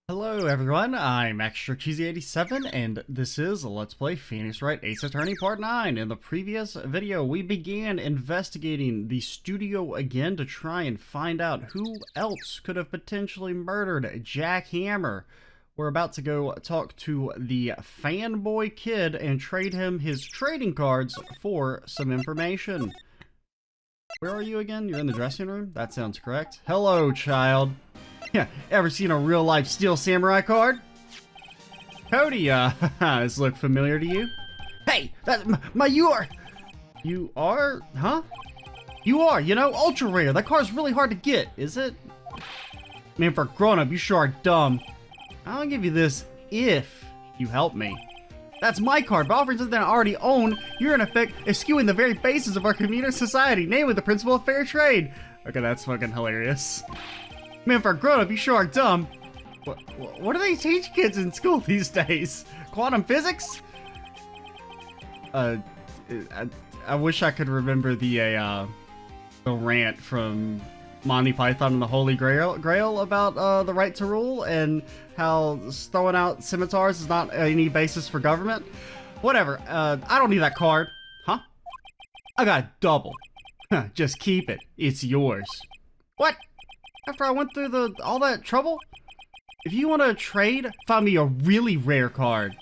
Hello everyone, I'm Extra Cheesy 87 and this is Let's Play Phoenix Wright Ace Attorney Part 9. In the previous video, we began investigating the studio again to try and find out who else could have potentially murdered Jack Hammer. We're about to go talk to the fanboy kid and trade him his trading cards for some information. Where are you again? You're in the dressing room? That sounds correct. Hello, child. Yeah, ever seen a real-life Steel Samurai card? Cody, does look familiar to you? Hey, that's you are, huh? You are, ultra rare. That card's really hard to get, is it? Man, for a grown-up, you sure are dumb. I'll give you this if you help me. That's my card. By offering something I already own, you're in effect eschewing the very basis of our community society, namely the principle of fair trade. Okay, that's fucking hilarious. Man, for a grown-up, you sure are dumb. What do they teach kids in school these days? Quantum physics? I wish I could remember the rant from Monty Python and the Holy Grail about the right to rule and how throwing out scimitars is not any basis for government. Whatever. I don't need that card. Huh? I got a double. Just keep it. It's yours. What? After I went through all that trouble? If you want to trade, find me a really rare card.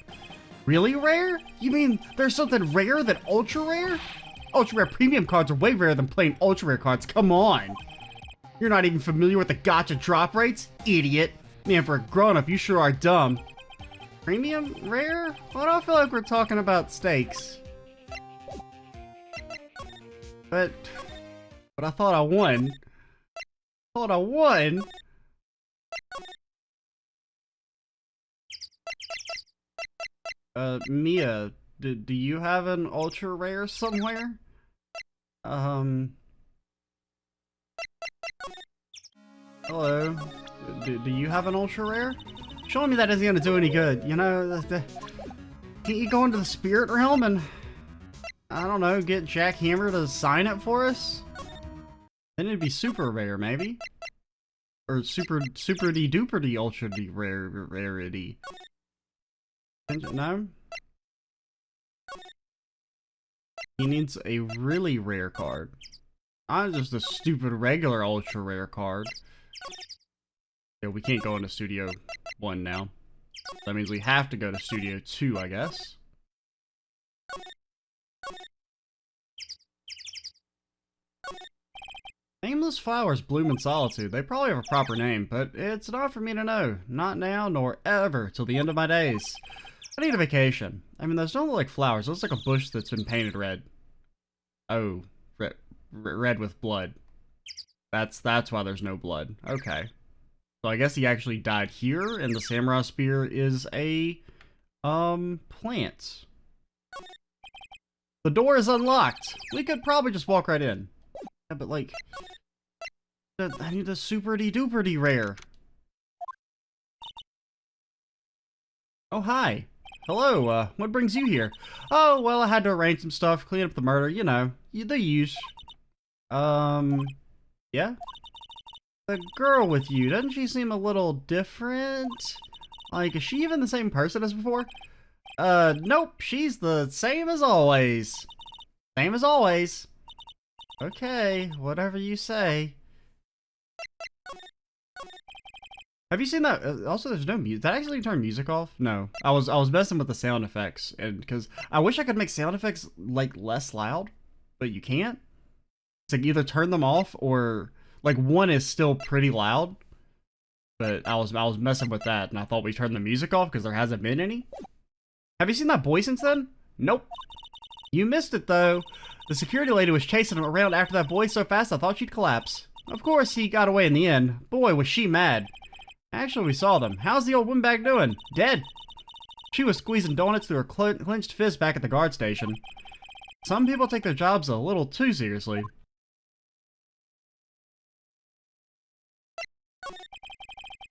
Really rare? You mean there's something rare than ultra rare? Ultra rare premium cards are way rarer than plain ultra rare cards. Come on. You're not even familiar with the gacha drop rates? Idiot. Man, for a grown-up, you sure are dumb. Premium rare? Why do I feel like we're talking about stakes? But I thought I won. Mia, do you have an ultra rare somewhere? Hello? Do you have an ultra rare? Showing me that isn't gonna do any good, can't you go into the spirit realm and, I don't know, get Jack Hammer to sign it for us? Then it'd be super rare, maybe? Or super-de-duper-de ultra-de rarity. No? He needs a really rare card. Not just a stupid regular ultra rare card. Yeah, we can't go into Studio 1 now. That means we have to go to Studio 2, I guess. Nameless flowers bloom in solitude. They probably have a proper name, but it's not for me to know. Not now, nor ever, till the end of my days. I need a vacation. I mean, those don't look like flowers. It looks like a bush that's been painted red. Oh, red with blood. That's why there's no blood. Okay. So I guess he actually died here, and the samurai spear is a, plant. The door is unlocked. We could probably just walk right in. Yeah, but like, I need a super-de-duper-de rare. Oh, hi. Hello, what brings you here? Oh, well, I had to arrange some stuff, clean up the murder, the use. Yeah? The girl with you, doesn't she seem a little different? Like, is she even the same person as before? Nope, she's the same as always. Same as always. Okay, whatever you say. Have you seen that? Also, there's no music. Did I actually turn music off? No. I was messing with the sound effects, and because I wish I could make sound effects like less loud, but you can't. It's like either turn them off or like one is still pretty loud. But I was messing with that, and I thought we turned the music off because there hasn't been any. Have you seen that boy since then? Nope. You missed it though. The security lady was chasing him around after that boy so fast I thought she'd collapse. Of course, he got away in the end. Boy, was she mad. Actually, we saw them. How's the old windbag doing? Dead. She was squeezing donuts through her clenched fist back at the guard station. Some people take their jobs a little too seriously.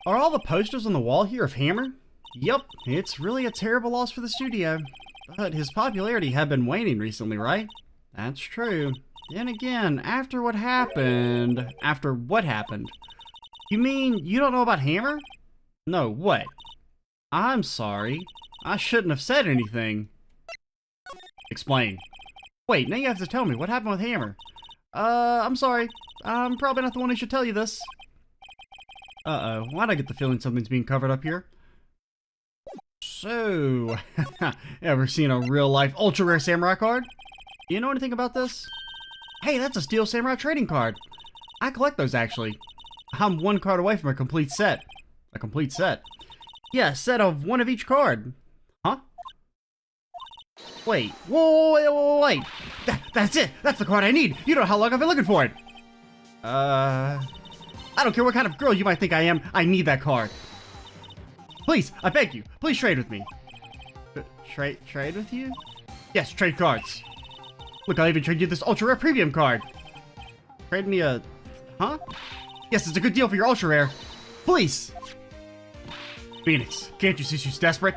Are all the posters on the wall here of Hammer? Yup, it's really a terrible loss for the studio. But his popularity had been waning recently, right? That's true. Then again, after what happened... You mean you don't know about Hammer? No, what? I'm sorry. I shouldn't have said anything. Explain. Wait, now you have to tell me. What happened with Hammer? I'm sorry. I'm probably not the one who should tell you this. Uh-oh. Why'd I get the feeling something's being covered up here? So, ever seen a real-life ultra-rare samurai card? Do you know anything about this? Hey, that's a Steel Samurai trading card. I collect those, actually. I'm one card away from a complete set. A complete set? Yeah, a set of one of each card. Huh? Wait. Whoa, wait. That's it. That's the card I need. You know how long I've been looking for it. I don't care what kind of girl you might think I am. I need that card. Please, I beg you. Please trade with me. Trade with you? Yes, trade cards. Look, I'll even trade you this ultra rare premium card. Trade me a... Huh? Yes, it's a good deal for your ultra rare. Please. Phoenix, can't you see she's desperate?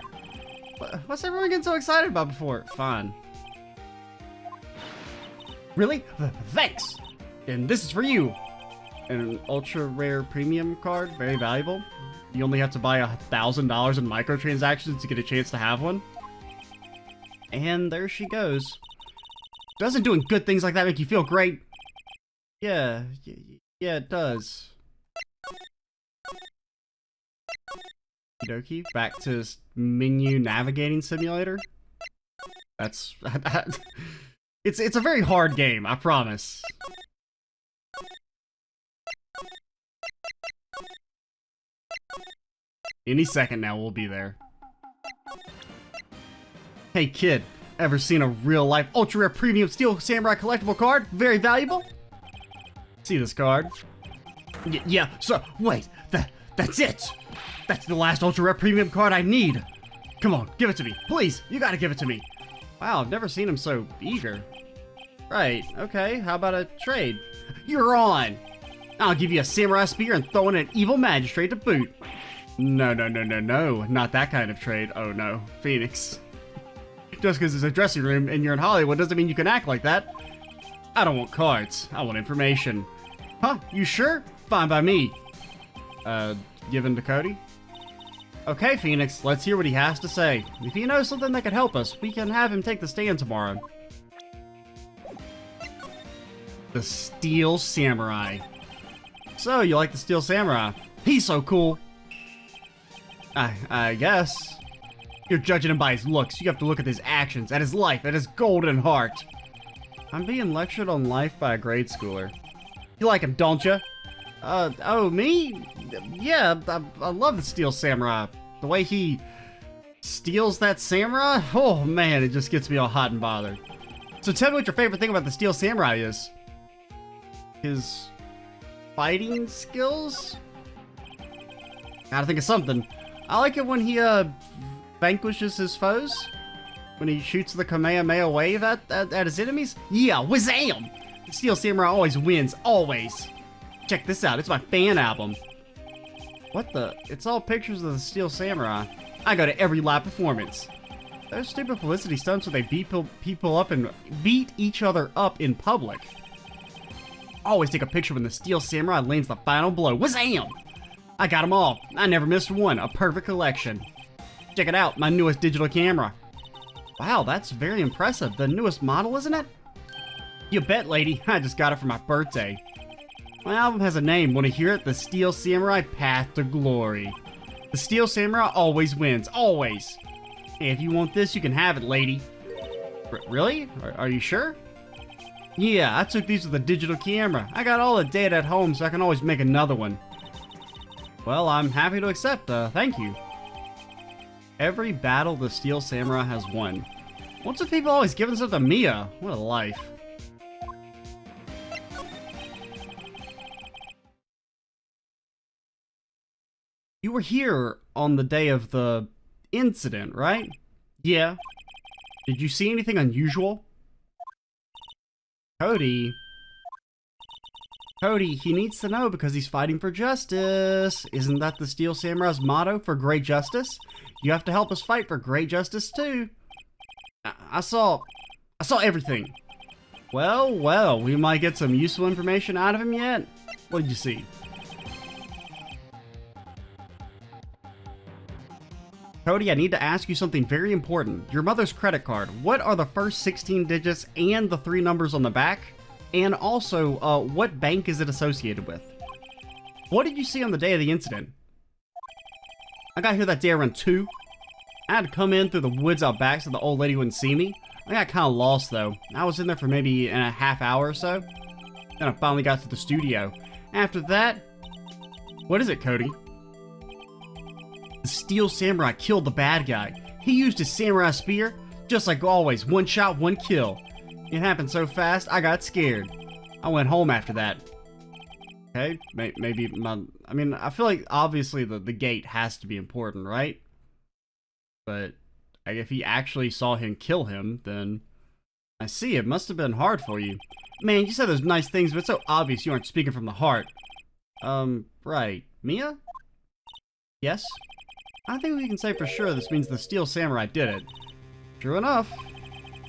What's everyone getting so excited about before? Fine. Really? Thanks! And this is for you. An ultra rare premium card, very valuable. You only have to buy $1,000 in microtransactions to get a chance to have one. And there she goes. Doesn't doing good things like that make you feel great? Yeah, it does. Okie dokie, back to menu navigating simulator. That's it's a very hard game, I promise. Any second now, we'll be there. Hey kid, ever seen a real-life ultra-rare premium Steel Samurai collectible card? Very valuable? See this card? Yeah, so, wait, that's it! That's the last ultra-rare premium card I need! Come on, give it to me, please! You gotta give it to me! Wow, I've never seen him so eager. Right, okay, how about a trade? You're on! I'll give you a samurai spear and throw in an evil magistrate to boot. No, not that kind of trade. Oh no, Phoenix. Just because it's a dressing room and you're in Hollywood doesn't mean you can act like that. I don't want cards, I want information. Huh, you sure? Fine by me. Given to Cody? Okay, Phoenix, let's hear what he has to say. If he knows something that could help us, we can have him take the stand tomorrow. The Steel Samurai. So, you like the Steel Samurai? He's so cool. I guess. You're judging him by his looks. You have to look at his actions, at his life, at his golden heart. I'm being lectured on life by a grade schooler. You like him, don't you? Oh, me? Yeah, I love the Steel Samurai. The way he steals that samurai? Oh, man, it just gets me all hot and bothered. So tell me what your favorite thing about the Steel Samurai is. His fighting skills? Gotta think of something. I like it when he, vanquishes his foes. When he shoots the Kamehameha wave at his enemies. Yeah, wazam! The Steel Samurai always wins, always. Check this out, it's my fan album. What the? It's all pictures of the Steel Samurai. I go to every live performance. Those stupid publicity stunts where they beat people up and beat each other up in public. Always take a picture when the Steel Samurai lands the final blow. Wazam! I got them all. I never missed one. A perfect collection. Check it out, my newest digital camera. Wow, that's very impressive. The newest model, isn't it? You bet, lady. I just got it for my birthday. My album has a name. Want to hear it? The Steel Samurai Path to Glory. The Steel Samurai always wins. Always. Hey, if you want this, you can have it, lady. Really? Are you sure? Yeah, I took these with a digital camera. I got all the data at home, so I can always make another one. Well, I'm happy to accept. Thank you. Every battle the Steel Samurai has won. What's with people always giving stuff to Mia? What a life. You were here on the day of the incident, right? Yeah. Did you see anything unusual? Cody, he needs to know because he's fighting for justice. Isn't that the Steel Samurai's motto for great justice? You have to help us fight for great justice too. I saw everything. Well, we might get some useful information out of him yet. What did you see? Cody, I need to ask you something very important. Your mother's credit card. What are the first 16 digits and the 3 numbers on the back? And also, what bank is it associated with? What did you see on the day of the incident? I got here that day around 2. I had to come in through the woods out back so the old lady wouldn't see me. I got kind of lost though. I was in there for maybe a half hour or so. Then I finally got to the studio. After that... What is it, Cody? The Steel Samurai killed the bad guy. He used his samurai spear, just like always, 1 shot, 1 kill. It happened so fast, I got scared. I went home after that. Okay, maybe my... I mean, I feel like obviously the gate has to be important, right? But if he actually saw him kill him, then... I see, it must have been hard for you. Man, you said those nice things, but it's so obvious you aren't speaking from the heart. Right. Mia? Yes? I think we can say for sure this means the Steel Samurai did it. True enough.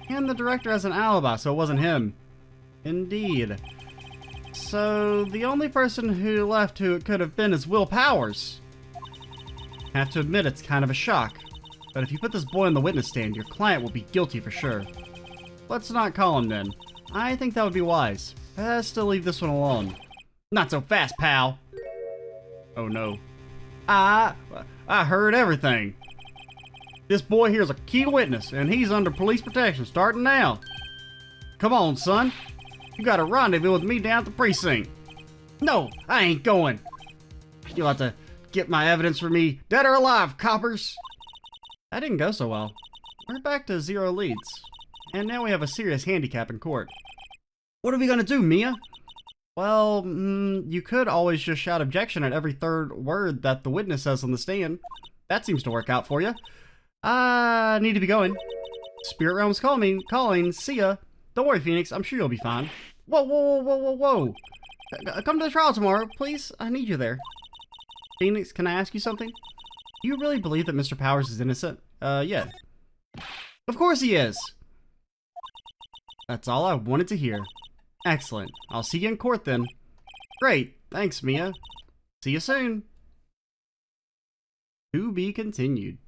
And the director has an alibi, so it wasn't him. Indeed. So, the only person who left who it could have been is Will Powers. I have to admit it's kind of a shock. But if you put this boy on the witness stand, your client will be guilty for sure. Let's not call him then. I think that would be wise. Best to leave this one alone. Not so fast, pal. Oh no. I heard everything. This boy here's a key witness, and he's under police protection starting now. Come on, son. You got a rendezvous with me down at the precinct. No, I ain't going. You'll have to get my evidence for me, dead or alive, coppers. That didn't go so well. We're back to 0 leads. And now we have a serious handicap in court. What are we gonna do, Mia? Well, you could always just shout objection at every 3rd word that the witness says on the stand. That seems to work out for you. I need to be going. Spirit Realm's calling. See ya. Don't worry, Phoenix. I'm sure you'll be fine. Whoa, whoa, whoa, whoa, whoa, whoa. Come to the trial tomorrow, please. I need you there. Phoenix, can I ask you something? Do you really believe that Mr. Powers is innocent? Yeah. Of course he is. That's all I wanted to hear. Excellent. I'll see you in court then. Great. Thanks, Mia. See you soon. To be continued.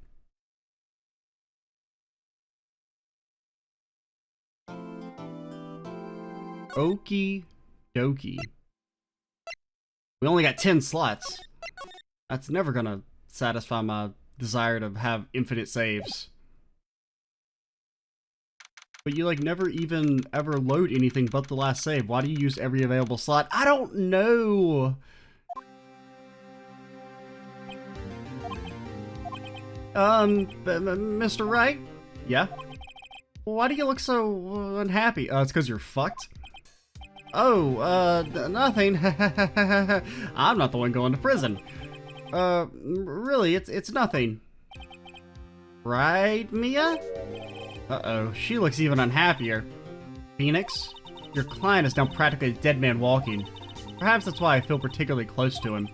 Okie dokie. We only got 10 slots. That's never gonna satisfy my desire to have infinite saves. But you, like, never even ever load anything but the last save. Why do you use every available slot? I don't know! Mr. Wright? Yeah? Why do you look so unhappy? It's because you're fucked? Oh, nothing. I'm not the one going to prison. Really, it's nothing. Right, Mia? Uh-oh, she looks even unhappier. Phoenix, your client is now practically a dead man walking. Perhaps that's why I feel particularly close to him.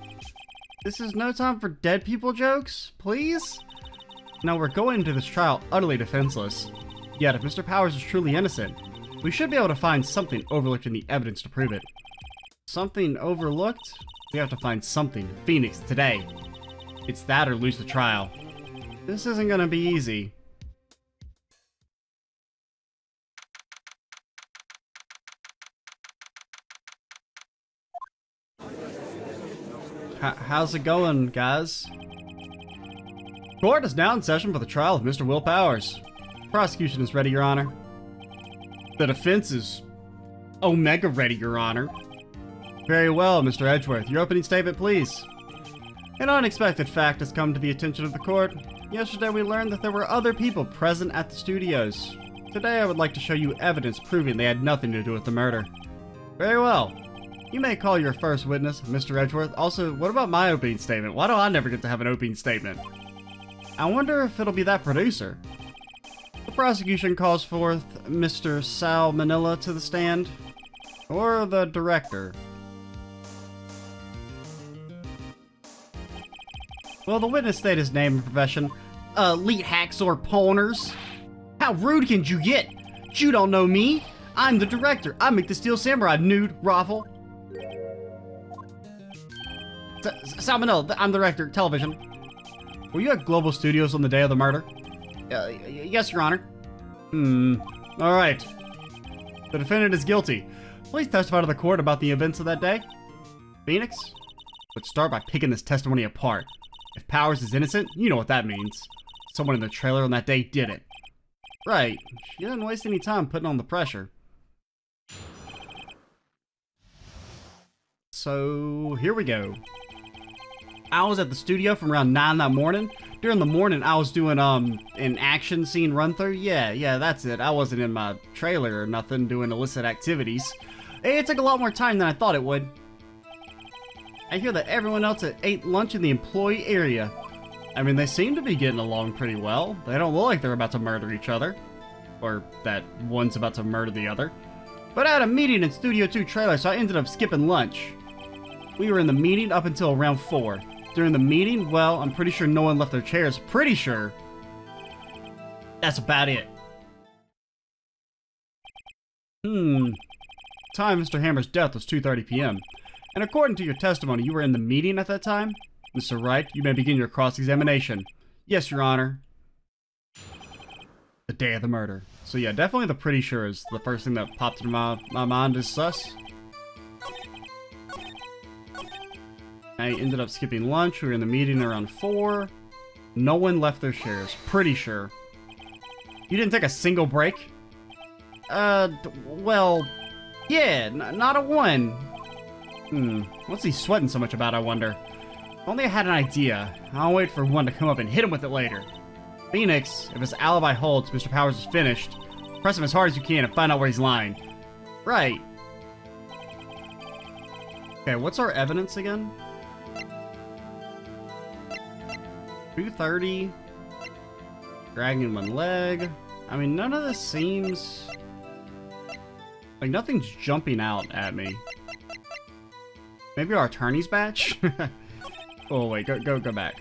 This is no time for dead people jokes, please? Now we're going into this trial utterly defenseless. Yet if Mr. Powers is truly innocent, we should be able to find something overlooked in the evidence to prove it. Something overlooked? We have to find something, Phoenix, today. It's that or lose the trial. This isn't gonna be easy. How's it going, guys? Court is now in session for the trial of Mr. Will Powers. Prosecution is ready, Your Honor. The defense is Omega ready, Your Honor. Very well, Mr. Edgeworth. Your opening statement, please. An unexpected fact has come to the attention of the court. Yesterday we learned that there were other people present at the studios. Today I would like to show you evidence proving they had nothing to do with the murder. Very well. You may call your first witness, Mr. Edgeworth. Also, what about my opening statement? Why do I never get to have an opening statement? I wonder if it'll be that producer. The prosecution calls forth Mr. Sal Manila to the stand. Or the director. Well, the witness state his name and profession. Elite hacks or pawners. How rude can you get? You don't know me. I'm the director. I make the Steel Samurai nude raffle. Sal Manila, I'm the director, television. Were you at Global Studios on the day of the murder? Yes, Your Honor. Alright. The defendant is guilty. Please testify to the court about the events of that day. Phoenix? Let's start by picking this testimony apart. If Powers is innocent, you know what that means. Someone in the trailer on that day did it. Right. She didn't waste any time putting on the pressure. So, here we go. I was at the studio from around 9 that morning. During the morning, I was doing, an action scene run-through. Yeah, that's it. I wasn't in my trailer or nothing doing illicit activities. It took a lot more time than I thought it would. I hear that everyone else ate lunch in the employee area. I mean, they seem to be getting along pretty well. They don't look like they're about to murder each other. Or that one's about to murder the other. But I had a meeting in Studio 2 trailer, so I ended up skipping lunch. We were in the meeting up until around 4. During the meeting, well, I'm pretty sure no one left their chairs. Pretty sure. That's about it. Time of Mr. Hammer's death was 2:30 p.m. And according to your testimony, you were in the meeting at that time? Mr. Wright, you may begin your cross-examination. Yes, Your Honor. The day of the murder. So yeah, definitely the pretty sure is the first thing that popped into my mind is sus. I ended up skipping lunch. We were in the meeting around 4. No one left their chairs. Pretty sure. You didn't take a single break? Well, yeah, not a one. What's he sweating so much about, I wonder? If only I had an idea. I'll wait for one to come up and hit him with it later. Phoenix, if his alibi holds, Mr. Powers is finished. Press him as hard as you can and find out where he's lying. Right. Okay, what's our evidence again? 2:30. Dragging one leg. I mean, none of this seems... like, nothing's jumping out at me. Maybe our attorney's badge? Oh, wait, go back.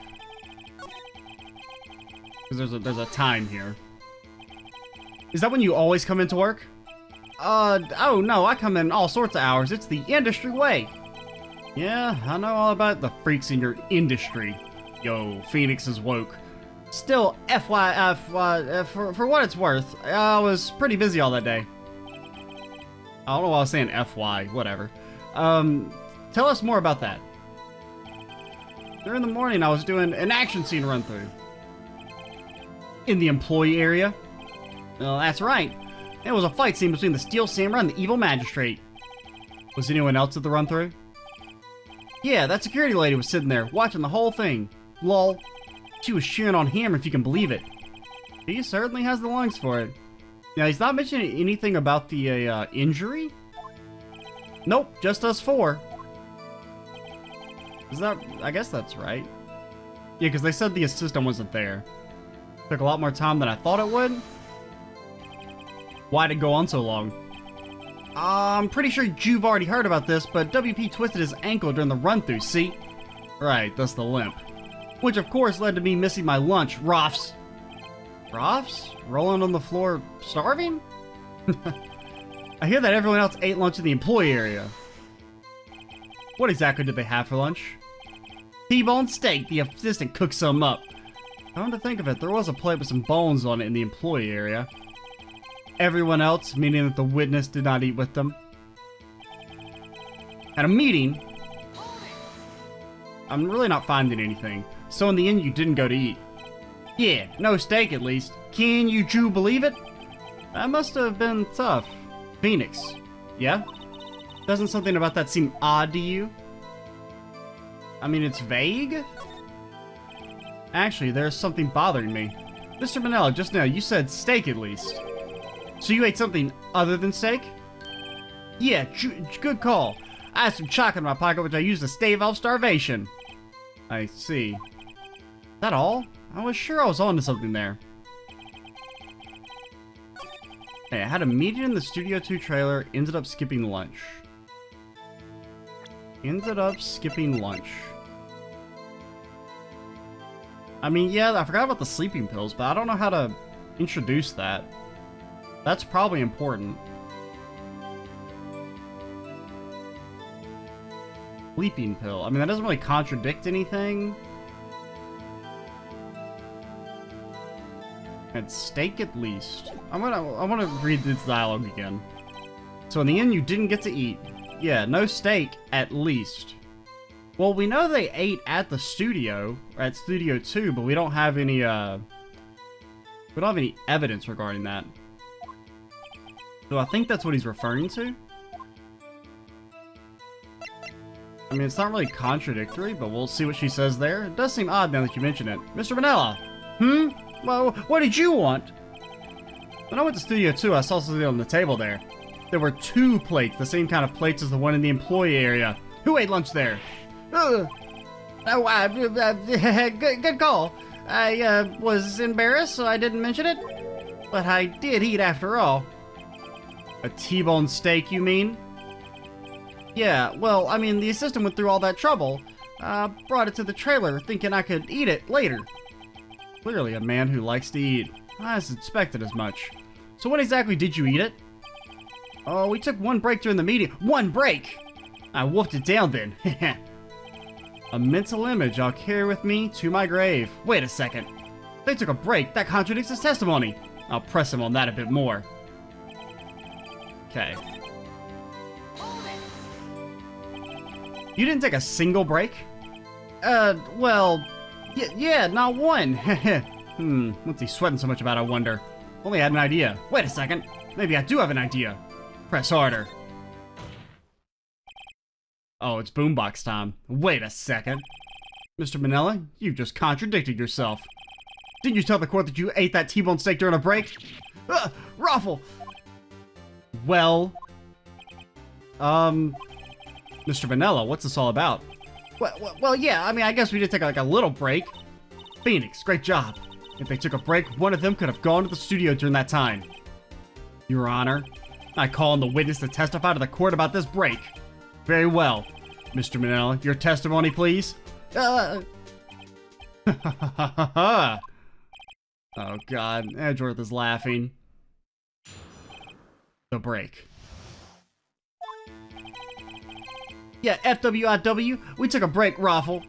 Because there's a time here. Is that when you always come into work? Oh no, I come in all sorts of hours. It's the industry way. Yeah, I know all about the freaks in your industry. Yo, Phoenix is woke. Still, FYI, for what it's worth, I was pretty busy all that day. I don't know why I was saying FY, whatever. Tell us more about that. During the morning, I was doing an action scene run-through. In the employee area? Well, that's right. It was a fight scene between the Steel Samurai and the Evil Magistrate. Was anyone else at the run-through? Yeah, that security lady was sitting there, watching the whole thing. Lol. She was cheering on Hammer, if you can believe it. He certainly has the lungs for it. Now, he's not mentioning anything about the, injury? Nope, just us 4. Is that... I guess that's right. Yeah, because they said the assistant wasn't there. Took a lot more time than I thought it would. Why'd it go on so long? I'm pretty sure you've already heard about this, but WP twisted his ankle during the run-through, see? Right, that's the limp. Which, of course, led to me missing my lunch, Roffs. Roffs? Rolling on the floor, starving? I hear that everyone else ate lunch in the employee area. What exactly did they have for lunch? T-bone steak. The assistant cooked some up. Come to think of it, there was a plate with some bones on it in the employee area. Everyone else, meaning that the witness did not eat with them. At a meeting, I'm really not finding anything. So in the end, you didn't go to eat. Yeah, no steak at least. Can you believe it? That must have been tough. Phoenix. Yeah? Doesn't something about that seem odd to you? I mean, it's vague? Actually, there's something bothering me. Mr. Manella, just now, you said steak at least. So you ate something other than steak? Yeah, good call. I had some chocolate in my pocket which I used to stave off starvation. I see. Is that all? I was sure I was onto something there. Hey, I had a meeting in the Studio 2 trailer, ended up skipping lunch. I mean, yeah, I forgot about the sleeping pills, but I don't know how to introduce that. That's probably important. Sleeping pill. I mean, that doesn't really contradict anything. At stake at least. I wanna read this dialogue again. So in the end, you didn't get to eat. Yeah, no steak at least. Well, we know they ate at the studio, or at Studio 2, but we don't have any evidence regarding that. So I think that's what he's referring to. I mean, it's not really contradictory, but we'll see what she says there. It does seem odd now that you mention it. Mr. Vanilla! Well, what did you want? When I went to Studio 2, I saw something on the table there. There were 2 plates, the same kind of plates as the one in the employee area. Who ate lunch there? Good call. I was embarrassed, so I didn't mention it. But I did eat after all. A T-bone steak, you mean? Yeah, well, I mean, the assistant went through all that trouble. Brought it to the trailer, thinking I could eat it later. Clearly a man who likes to eat. I suspected as much. So when exactly did you eat it? Oh, we took 1 break during the meeting. 1 break! I wolfed it down then. A mental image I'll carry with me to my grave. Wait a second. They took a break. That contradicts his testimony. I'll press him on that a bit more. Okay. You didn't take a single break? Well, yeah, not one. What's he sweating so much about, I wonder? Only had an idea. Wait a second. Maybe I do have an idea. Press harder. Oh, it's boombox time. Wait a second. Mr. Manella, you've just contradicted yourself. Didn't you tell the court that you ate that T-bone steak during a break? Raffle! Well... Mr. Vanilla, what's this all about? Well, yeah, I mean, I guess we did take like a little break. Phoenix, great job. If they took a break, one of them could have gone to the studio during that time. Your Honor, I call on the witness to testify to the court about this break. Very well. Mr. Manella, your testimony, please. Oh, God. Edgeworth is laughing. The break. Yeah, FWIW, we took a break, Raffle.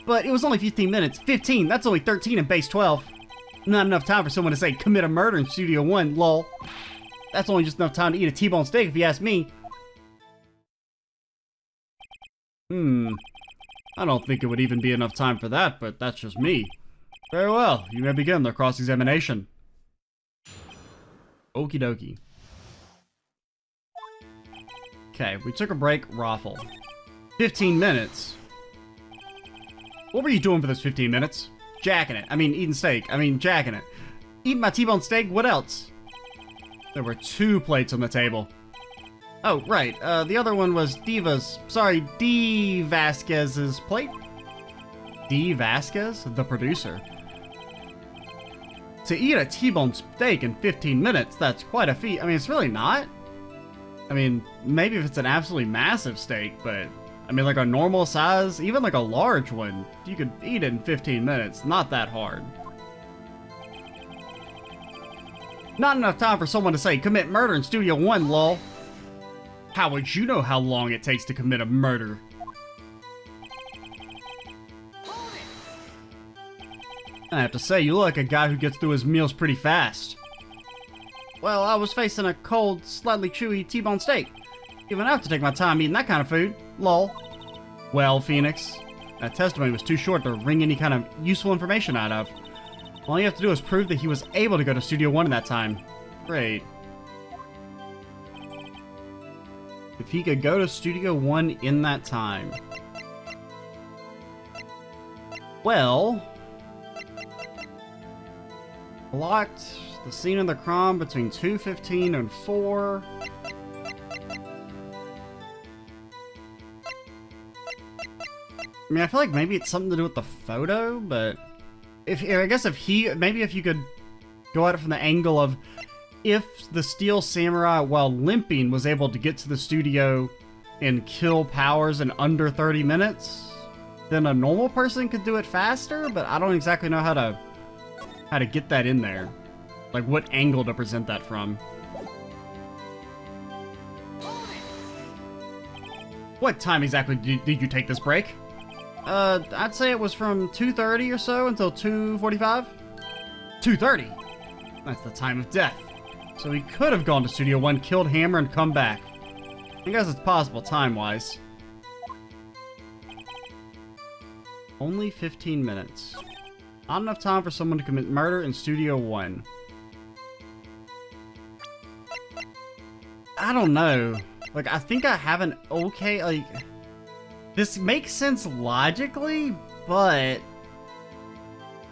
But it was only 15 minutes. 15, that's only 13 in base 12. Not enough time for someone to say, commit a murder in Studio 1, lol. That's only just enough time to eat a T-bone steak if you ask me. I don't think it would even be enough time for that, but that's just me. Very well, you may begin the cross-examination. Okie dokie. Okay, we took a break, Raffle. 15 minutes. What were you doing for those 15 minutes? Jacking it. I mean, eating steak. I mean, jacking it. Eating my T-bone steak? What else? There were 2 plates on the table. Oh, right. The other one was D. Vasquez's plate? D. Vasquez? The producer. To eat a T-bone steak in 15 minutes, that's quite a feat. I mean, it's really not. I mean, maybe if it's an absolutely massive steak, but... I mean, like a normal size, even like a large one, you could eat it in 15 minutes. Not that hard. Not enough time for someone to say, commit murder in Studio 1, lol. How would you know how long it takes to commit a murder? I have to say, you look like a guy who gets through his meals pretty fast. Well, I was facing a cold, slightly chewy T-bone steak. Even I have to take my time eating that kind of food. Lol. Well, Phoenix, that testimony was too short to wring any kind of useful information out of. All you have to do is prove that he was able to go to Studio 1 in that time. Great. If he could go to Studio 1 in that time. Well... Blocked the scene of the crime between 2:15 and 4... I mean, I feel like maybe it's something to do with the photo, but I guess if you could go at it from the angle of if the Steel Samurai, while limping, was able to get to the studio and kill Powers in under 30 minutes, then a normal person could do it faster, but I don't exactly know how to get that in there. Like, what angle to present that from. What time exactly did you take this break? I'd say it was from 2:30 or so until 2:45. 2:30? That's the time of death. So he could have gone to Studio 1, killed Hammer, and come back. I guess it's possible time-wise. Only 15 minutes. Not enough time for someone to commit murder in Studio 1. I don't know. Like, I think I have an okay, like... This makes sense logically, but...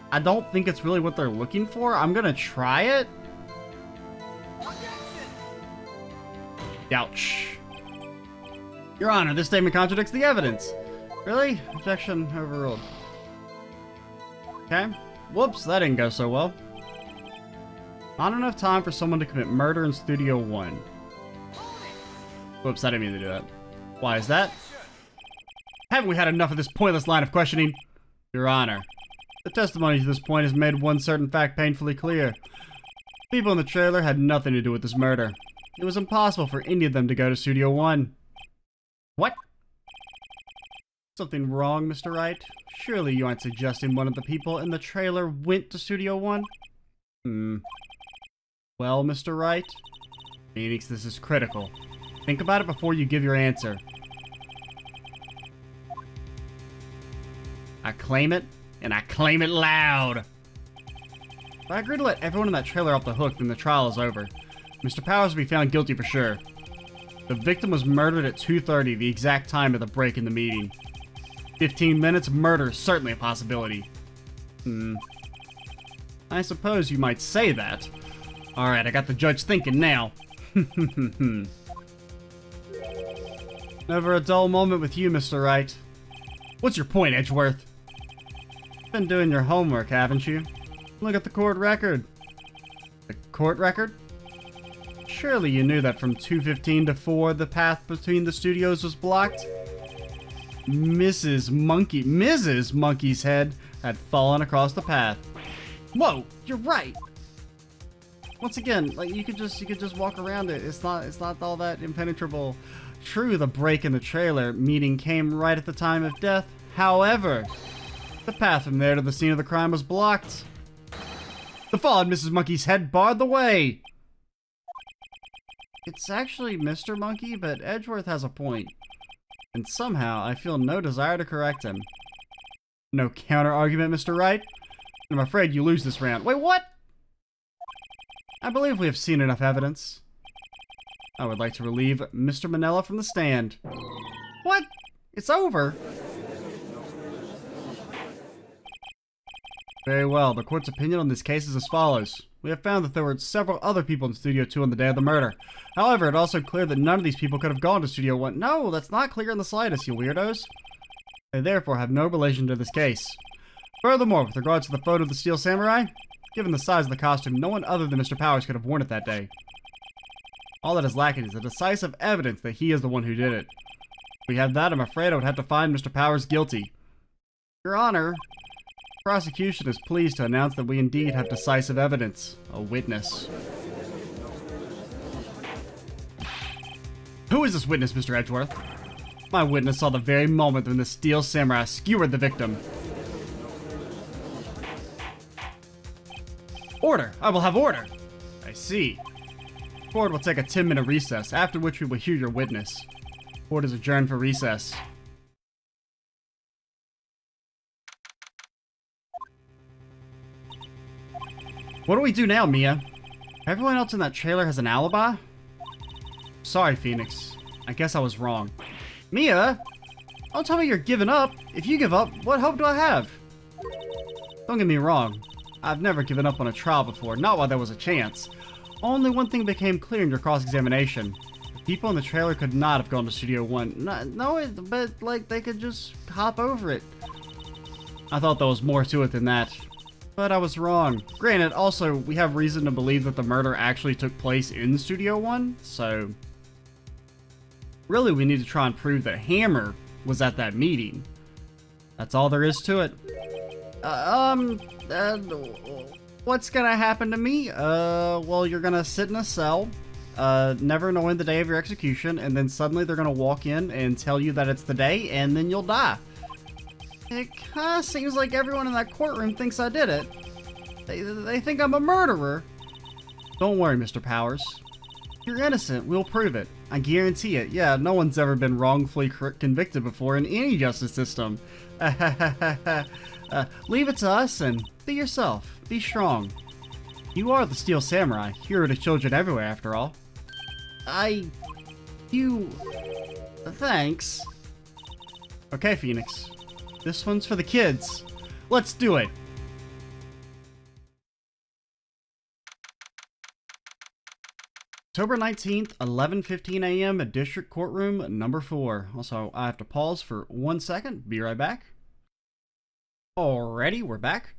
I don't think it's really what they're looking for. I'm gonna try it. Ouch. Your Honor, this statement contradicts the evidence. Really? Objection overruled. Okay. Whoops, that didn't go so well. Not enough time for someone to commit murder in Studio 1. Whoops, I didn't mean to do that. Why is that? Haven't we had enough of this pointless line of questioning? Your Honor, the testimony to this point has made one certain fact painfully clear. People in the trailer had nothing to do with this murder. It was impossible for any of them to go to Studio 1. What? Something wrong, Mr. Wright? Surely you aren't suggesting one of the people in the trailer went to Studio 1? Well, Mr. Wright? Phoenix, this is critical. Think about it before you give your answer. I claim it, and I claim it loud. If I agree to let everyone in that trailer off the hook, then the trial is over. Mr. Powers will be found guilty for sure. The victim was murdered at 2:30, the exact time of the break in the meeting. 15 minutes, murder is certainly a possibility. I suppose you might say that. Alright, I got the judge thinking now. Never a dull moment with you, Mr. Wright. What's your point, Edgeworth? Been doing your homework, haven't you? Look at the court record. The court record? Surely you knew that from 2:15 to 4, the path between the studios was blocked? Mrs. Monkey's head had fallen across the path. Whoa, you're right. Once again, like you could just walk around it. It's not all that impenetrable. True, the break in the trailer meeting came right at the time of death. However, the path from there to the scene of the crime was blocked. The fallen Mrs. Monkey's head barred the way. It's actually Mr. Monkey, but Edgeworth has a point. And somehow, I feel no desire to correct him. No counter-argument, Mr. Wright? I'm afraid you lose this round. Wait, what? I believe we have seen enough evidence. I would like to relieve Mr. Manella from the stand. What? It's over? Very well. The court's opinion on this case is as follows. We have found that there were several other people in Studio 2 on the day of the murder. However, it's also clear that none of these people could have gone to Studio 1. No, that's not clear in the slightest, you weirdos. They therefore have no relation to this case. Furthermore, with regards to the photo of the Steel Samurai, given the size of the costume, no one other than Mr. Powers could have worn it that day. All that is lacking is the decisive evidence that he is the one who did it. If we have that, I'm afraid I would have to find Mr. Powers guilty. Your Honor, the prosecution is pleased to announce that we indeed have decisive evidence. A witness. Who is this witness, Mr. Edgeworth? My witness saw the very moment when the Steel Samurai skewered the victim. Order! I will have order! I see. Court will take a 10-minute recess, after which we will hear your witness. Court is adjourned for recess. What do we do now, Mia? Everyone else in that trailer has an alibi? Sorry, Phoenix. I guess I was wrong. Mia? Don't tell me you're giving up. If you give up, what hope do I have? Don't get me wrong. I've never given up on a trial before, not while there was a chance. Only one thing became clear in your cross-examination. The people in the trailer could not have gone to Studio 1. But, like, they could just hop over it. I thought there was more to it than that. But I was wrong. Granted, also, we have reason to believe that the murder actually took place in Studio 1, so... Really, we need to try and prove that Hammer was at that meeting. That's all there is to it. What's gonna happen to me? Well, you're gonna sit in a cell, never knowing the day of your execution, and then suddenly they're gonna walk in and tell you that it's the day, and then you'll die. It kinda seems like everyone in that courtroom thinks I did it. They think I'm a murderer. Don't worry, Mr. Powers. You're innocent, we'll prove it. I guarantee it. Yeah, no one's ever been wrongfully convicted before in any justice system. Leave it to us and be yourself. Be strong. You are the Steel Samurai, hero to children everywhere after all. Thanks. Okay, Phoenix. This one's for the kids. Let's do it. October 19th, 11:15 a.m. at District Courtroom number 4. Also, I have to pause for 1 second. Be right back. Alrighty, we're back.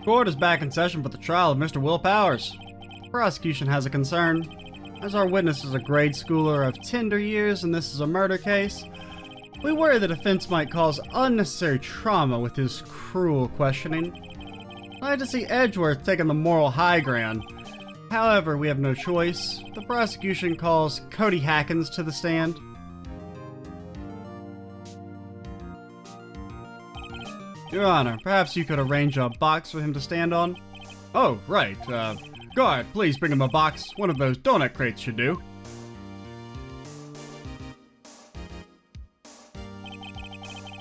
Court is back in session for the trial of Mr. Will Powers. The prosecution has a concern. As our witness is a grade schooler of tender years and this is a murder case, we worry the defense might cause unnecessary trauma with his cruel questioning. I had to see Edgeworth taking the moral high ground. However, we have no choice. The prosecution calls Cody Hackins to the stand. Your Honor, perhaps you could arrange a box for him to stand on? Oh, right. Guard, please bring him a box. One of those donut crates should do.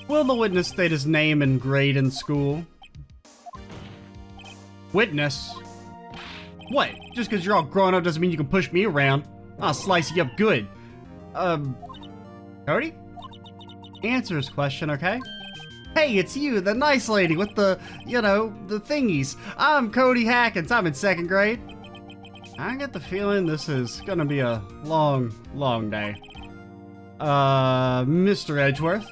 Will the witness state his name and grade in school? Witness? What? Just because you're all grown up doesn't mean you can push me around. I'll slice you up good. Cody? Answer his question, okay? Hey, it's you, the nice lady with the, the thingies. I'm Cody Hackins. I'm in 2nd grade. I get the feeling this is gonna be a long, long day. Mr. Edgeworth,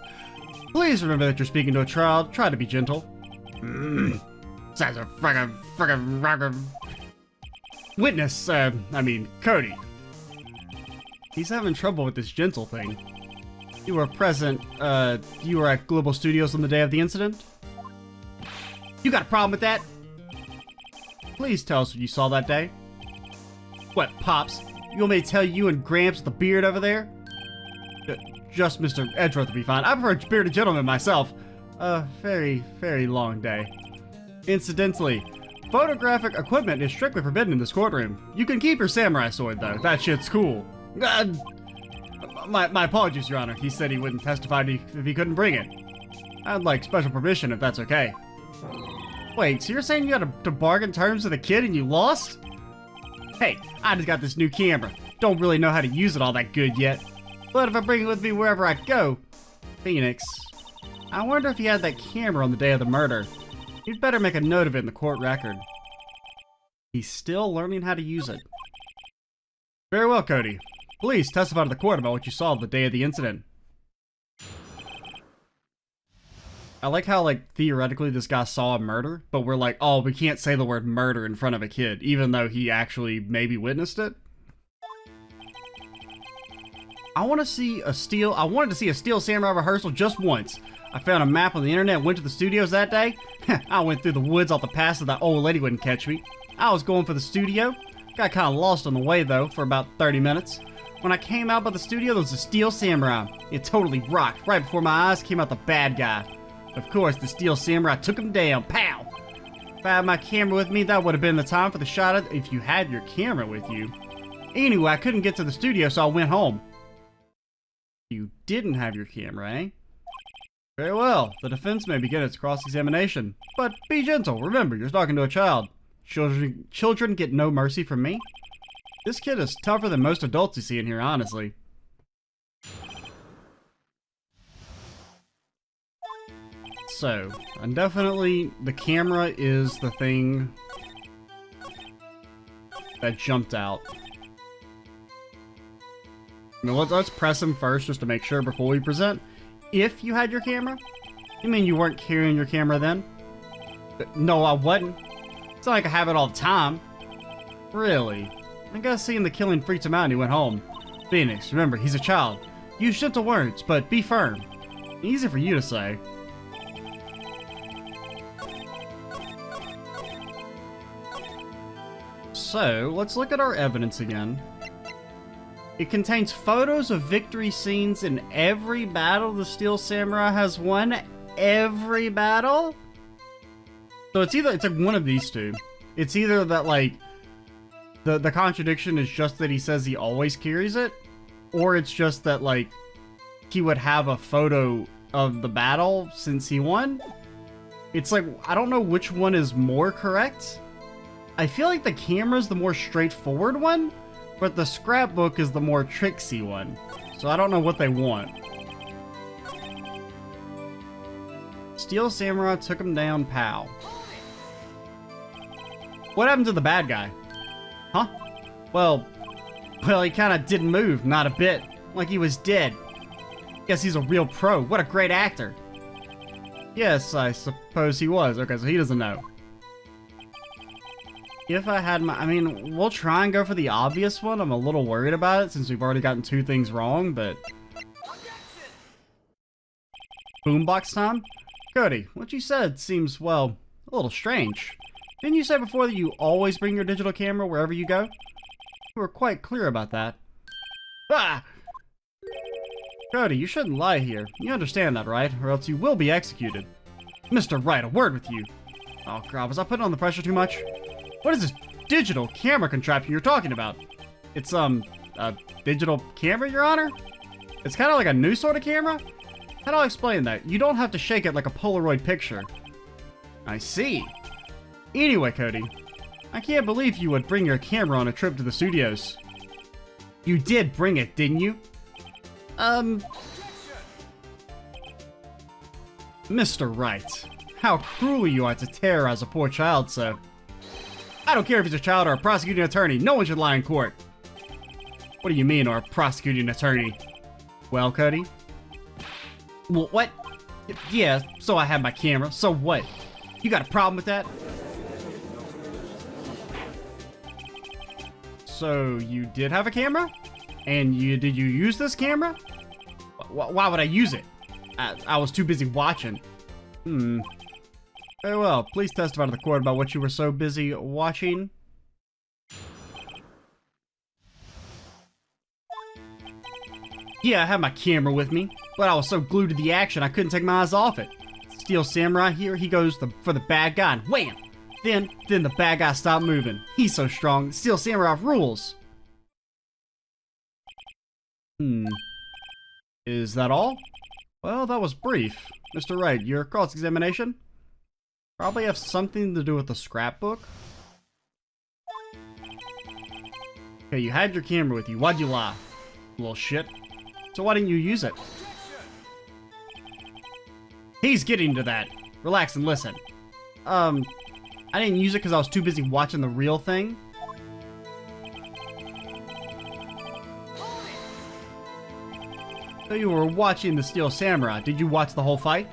please remember that you're speaking to a child. Try to be gentle. Sounds a friggin' witness, Cody. He's having trouble with this gentle thing. You were present, you were at Global Studios on the day of the incident? You got a problem with that? Please tell us what you saw that day. What, Pops? You want me to tell you and Gramps with the beard over there? Just Mr. Edgeworth will be fine. I prefer a bearded gentleman myself. A very, very long day. Incidentally, photographic equipment is strictly forbidden in this courtroom. You can keep your samurai sword, though. That shit's cool. My apologies, Your Honor. He said he wouldn't testify if he couldn't bring it. I'd like special permission if that's okay. Wait, so you're saying you had to bargain terms with a kid and you lost? Hey, I just got this new camera. Don't really know how to use it all that good yet. But if I bring it with me wherever I go... Phoenix, I wonder if he had that camera on the day of the murder. You'd better make a note of it in the court record. He's still learning how to use it. Very well, Cody. Please testify to the court about what you saw the day of the incident. I like how, theoretically this guy saw a murder, but we're like, oh, we can't say the word murder in front of a kid, even though he actually maybe witnessed it. I wanted to see a Steel Samurai rehearsal just once. I found a map on the internet and went to the studios that day. I went through the woods off the path so that old lady wouldn't catch me. I was going for the studio. Got kind of lost on the way, though, for about 30 minutes. When I came out by the studio, there was a Steel Samurai. It totally rocked. Right before my eyes came out the bad guy. Of course, the Steel Samurai took him down. Pow! If I had my camera with me, that would have been the time for the shot of if you had your camera with you. Anyway, I couldn't get to the studio, so I went home. You didn't have your camera, eh? Very well. The defense may begin its cross-examination. But be gentle. Remember, you're talking to a child. Children get no mercy from me. This kid is tougher than most adults you see in here, honestly. So, and definitely the camera is the thing that jumped out. I mean, let's press him first just to make sure before we present. If you had your camera? You mean you weren't carrying your camera then? No, I wasn't. It's not like I have it all the time. Really? I guess seeing the killing freaked him out and he went home. Phoenix, remember, he's a child. Use gentle words, but be firm. Easy for you to say. So, let's look at our evidence again. It contains photos of victory scenes in every battle the Steel Samurai has won. Every battle? So it's like one of these two. It's either that like the contradiction is just that he says he always carries it, or it's just that like he would have a photo of the battle since he won. It's like, I don't know which one is more correct. I feel like the camera's the more straightforward one, but the scrapbook is the more tricksy one. So I don't know what they want. Steel Samurai took him down, pow. What happened to the bad guy? Huh? Well, he kind of didn't move, not a bit. Like he was dead. Guess he's a real pro. What a great actor. Yes, I suppose he was. Okay, so he doesn't know. If I had I mean, we'll try and go for the obvious one. I'm a little worried about it since we've already gotten 2 things wrong, but... Boombox time? Cody, what you said seems, well, a little strange. Didn't you say before that you always bring your digital camera wherever you go? You were quite clear about that. Ah! Cody, you shouldn't lie here. You understand that, right? Or else you will be executed. Mr. Wright, a word with you. Oh, crap. Was I putting on the pressure too much? What is this digital camera contraption you're talking about? It's, a digital camera, Your Honor? It's kind of like a new sort of camera? How do I explain that? You don't have to shake it like a Polaroid picture. I see. Anyway, Cody, I can't believe you would bring your camera on a trip to the studios. You did bring it, didn't you? Mr. Wright, how cruel you are to terrorize a poor child, sir. I don't care if he's a child or a prosecuting attorney. No one should lie in court. What do you mean, or a prosecuting attorney? Well, Cody? Well, what? Yeah, so I have my camera. So what? You got a problem with that? So you did have a camera? And did you use this camera? Why would I use it? I was too busy watching. Very well, please testify to the court about what you were so busy watching. Yeah, I had my camera with me, but I was so glued to the action I couldn't take my eyes off it. Steel Samurai, here he goes for the bad guy, and wham! Then the bad guy stopped moving. He's so strong, Steel Samurai rules. Is that all? Well, that was brief. Mr. Wright, your cross-examination? Probably have something to do with the scrapbook. Okay, you had your camera with you. Why'd you lie? Little shit. So why didn't you use it? He's getting to that. Relax and listen. I didn't use it because I was too busy watching the real thing. So you were watching the Steel Samurai. Did you watch the whole fight?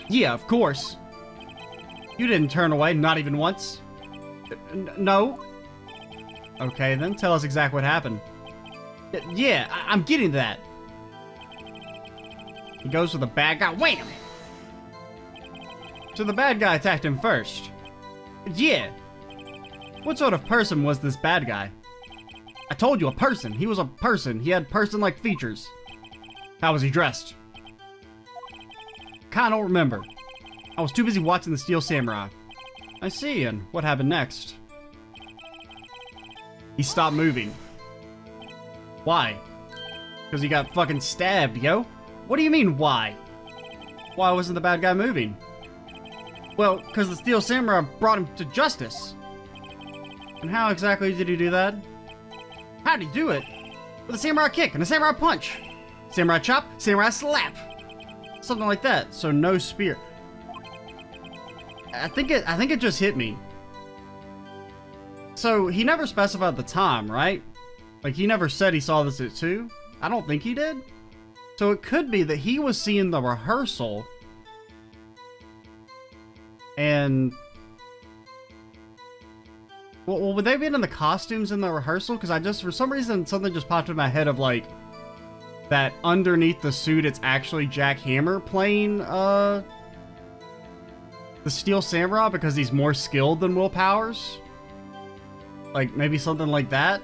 Yeah, of course. You didn't turn away, not even once. No? Okay, then tell us exactly what happened. Yeah, I'm getting that. He goes for the bad guy. Wham! So the bad guy attacked him first. Yeah. What sort of person was this bad guy? I told you, a person. He was a person. He had person-like features. How was he dressed? Kinda don't remember. I was too busy watching the Steel Samurai. I see, and what happened next? He stopped moving. Why? Because he got fucking stabbed, yo. What do you mean, why? Why wasn't the bad guy moving? Well, because the Steel Samurai brought him to justice. And how exactly did he do that? How did he do it? With a samurai kick and a samurai punch. Samurai chop, samurai slap. Something like that, so no spear. I think it just hit me. So he never specified the time, right? Like he never said he saw this at 2. I don't think he did. So it could be that he was seeing the rehearsal and well, would they be in the costumes in the rehearsal? Because I just, for some reason, something just popped in my head of like that underneath the suit, it's actually Jack Hammer playing the Steel Samurai because he's more skilled than Will Powers. Like maybe something like that.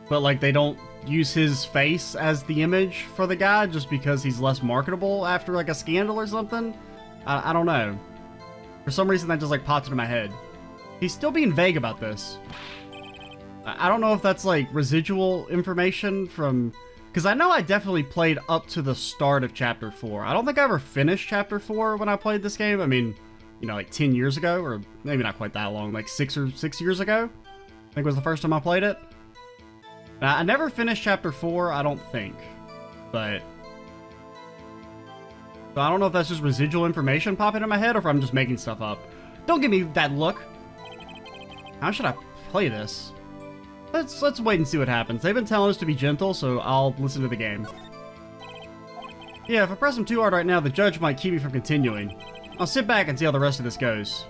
But like they don't use his face as the image for the guy just because he's less marketable after like a scandal or something. I don't know. For some reason, that just like popped into my head. He's still being vague about this. I don't know if that's like residual information from... Because I know I definitely played up to the start of Chapter 4. I don't think I ever finished Chapter 4 when I played this game. I mean, you know, like 10 years ago, or maybe not quite that long, like 6 years ago. I think was the first time I played it. Now, I never finished Chapter 4, I don't think. But I don't know if that's just residual information popping in my head or if I'm just making stuff up. Don't give me that look. How should I play this? Let's wait and see what happens. They've been telling us to be gentle, so I'll listen to the game. Yeah, if I press him too hard right now, the judge might keep me from continuing. I'll sit back and see how the rest of this goes.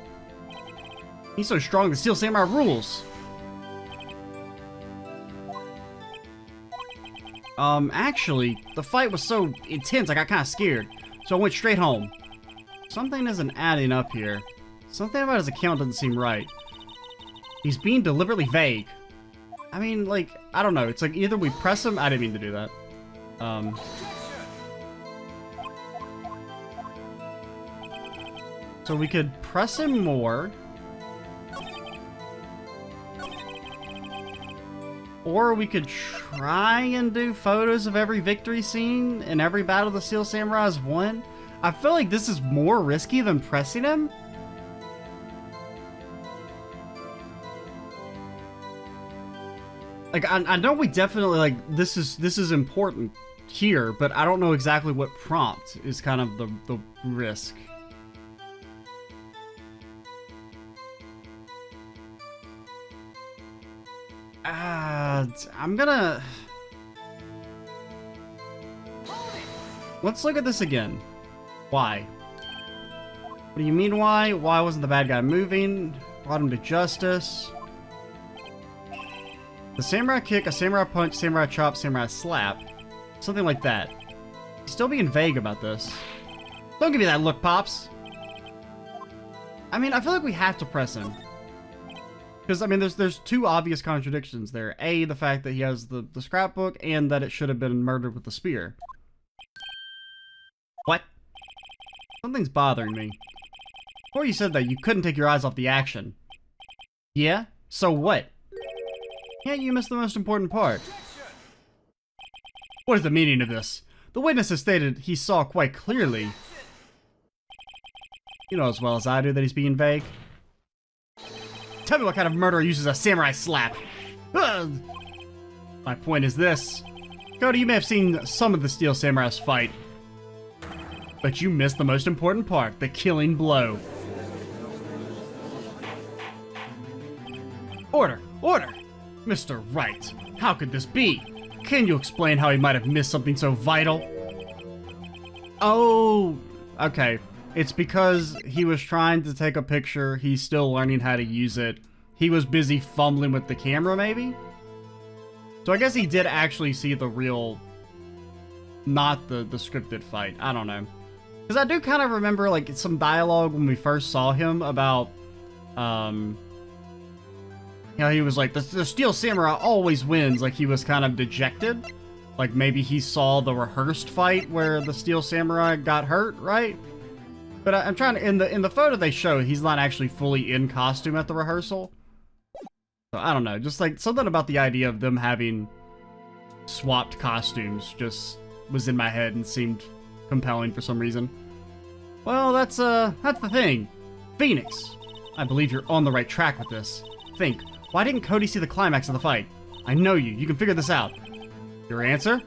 He's so strong, the Steel Samurai rules. Actually, the fight was so intense I got kind of scared, so I went straight home. Something isn't adding up here. Something about his account doesn't seem right. He's being deliberately vague. I mean, like, I don't know. It's like either we press him... I didn't mean to do that. So we could press him more. Or we could try and do photos of every victory scene and every battle the Steel Samurai has won. I feel like this is more risky than pressing him. Like, I know we definitely, like, this is important here, but I don't know exactly what prompt is kind of the risk. I'm gonna... Let's look at this again. Why? What do you mean why? Why wasn't the bad guy moving? Brought him to justice. The samurai kick, a samurai punch, samurai chop, samurai slap. Something like that. He's still being vague about this. Don't give me that look, Pops! I mean, I feel like we have to press him. Because, I mean, there's two obvious contradictions there. A, the fact that he has the scrapbook, and that it should have been murdered with the spear. What? Something's bothering me. Before you said that, you couldn't take your eyes off the action. Yeah? So what? Yeah, you missed the most important part. What is the meaning of this? The witness has stated he saw quite clearly. You know as well as I do that he's being vague. Tell me what kind of murderer uses a samurai slap. Ugh. My point is this. Cody, you may have seen some of the Steel Samurai's fight. But you missed the most important part, the killing blow. Order! Order! Mr. Wright, how could this be? Can you explain how he might have missed something so vital? Oh, okay. It's because he was trying to take a picture. He's still learning how to use it. He was busy fumbling with the camera, maybe? So I guess he did actually see the real... not the scripted fight. I don't know. Because I do kind of remember, like, some dialogue when we first saw him about... you know, he was like, the Steel Samurai always wins. Like, he was kind of dejected. Like, maybe he saw the rehearsed fight where the Steel Samurai got hurt, right? But I'm trying to... In the photo they show, he's not actually fully in costume at the rehearsal. So, I don't know. Just, like, something about the idea of them having swapped costumes just was in my head and seemed compelling for some reason. Well, that's the thing. Phoenix, I believe you're on the right track with this. Think. Why didn't Cody see the climax of the fight? I know you. You can figure this out. Your answer?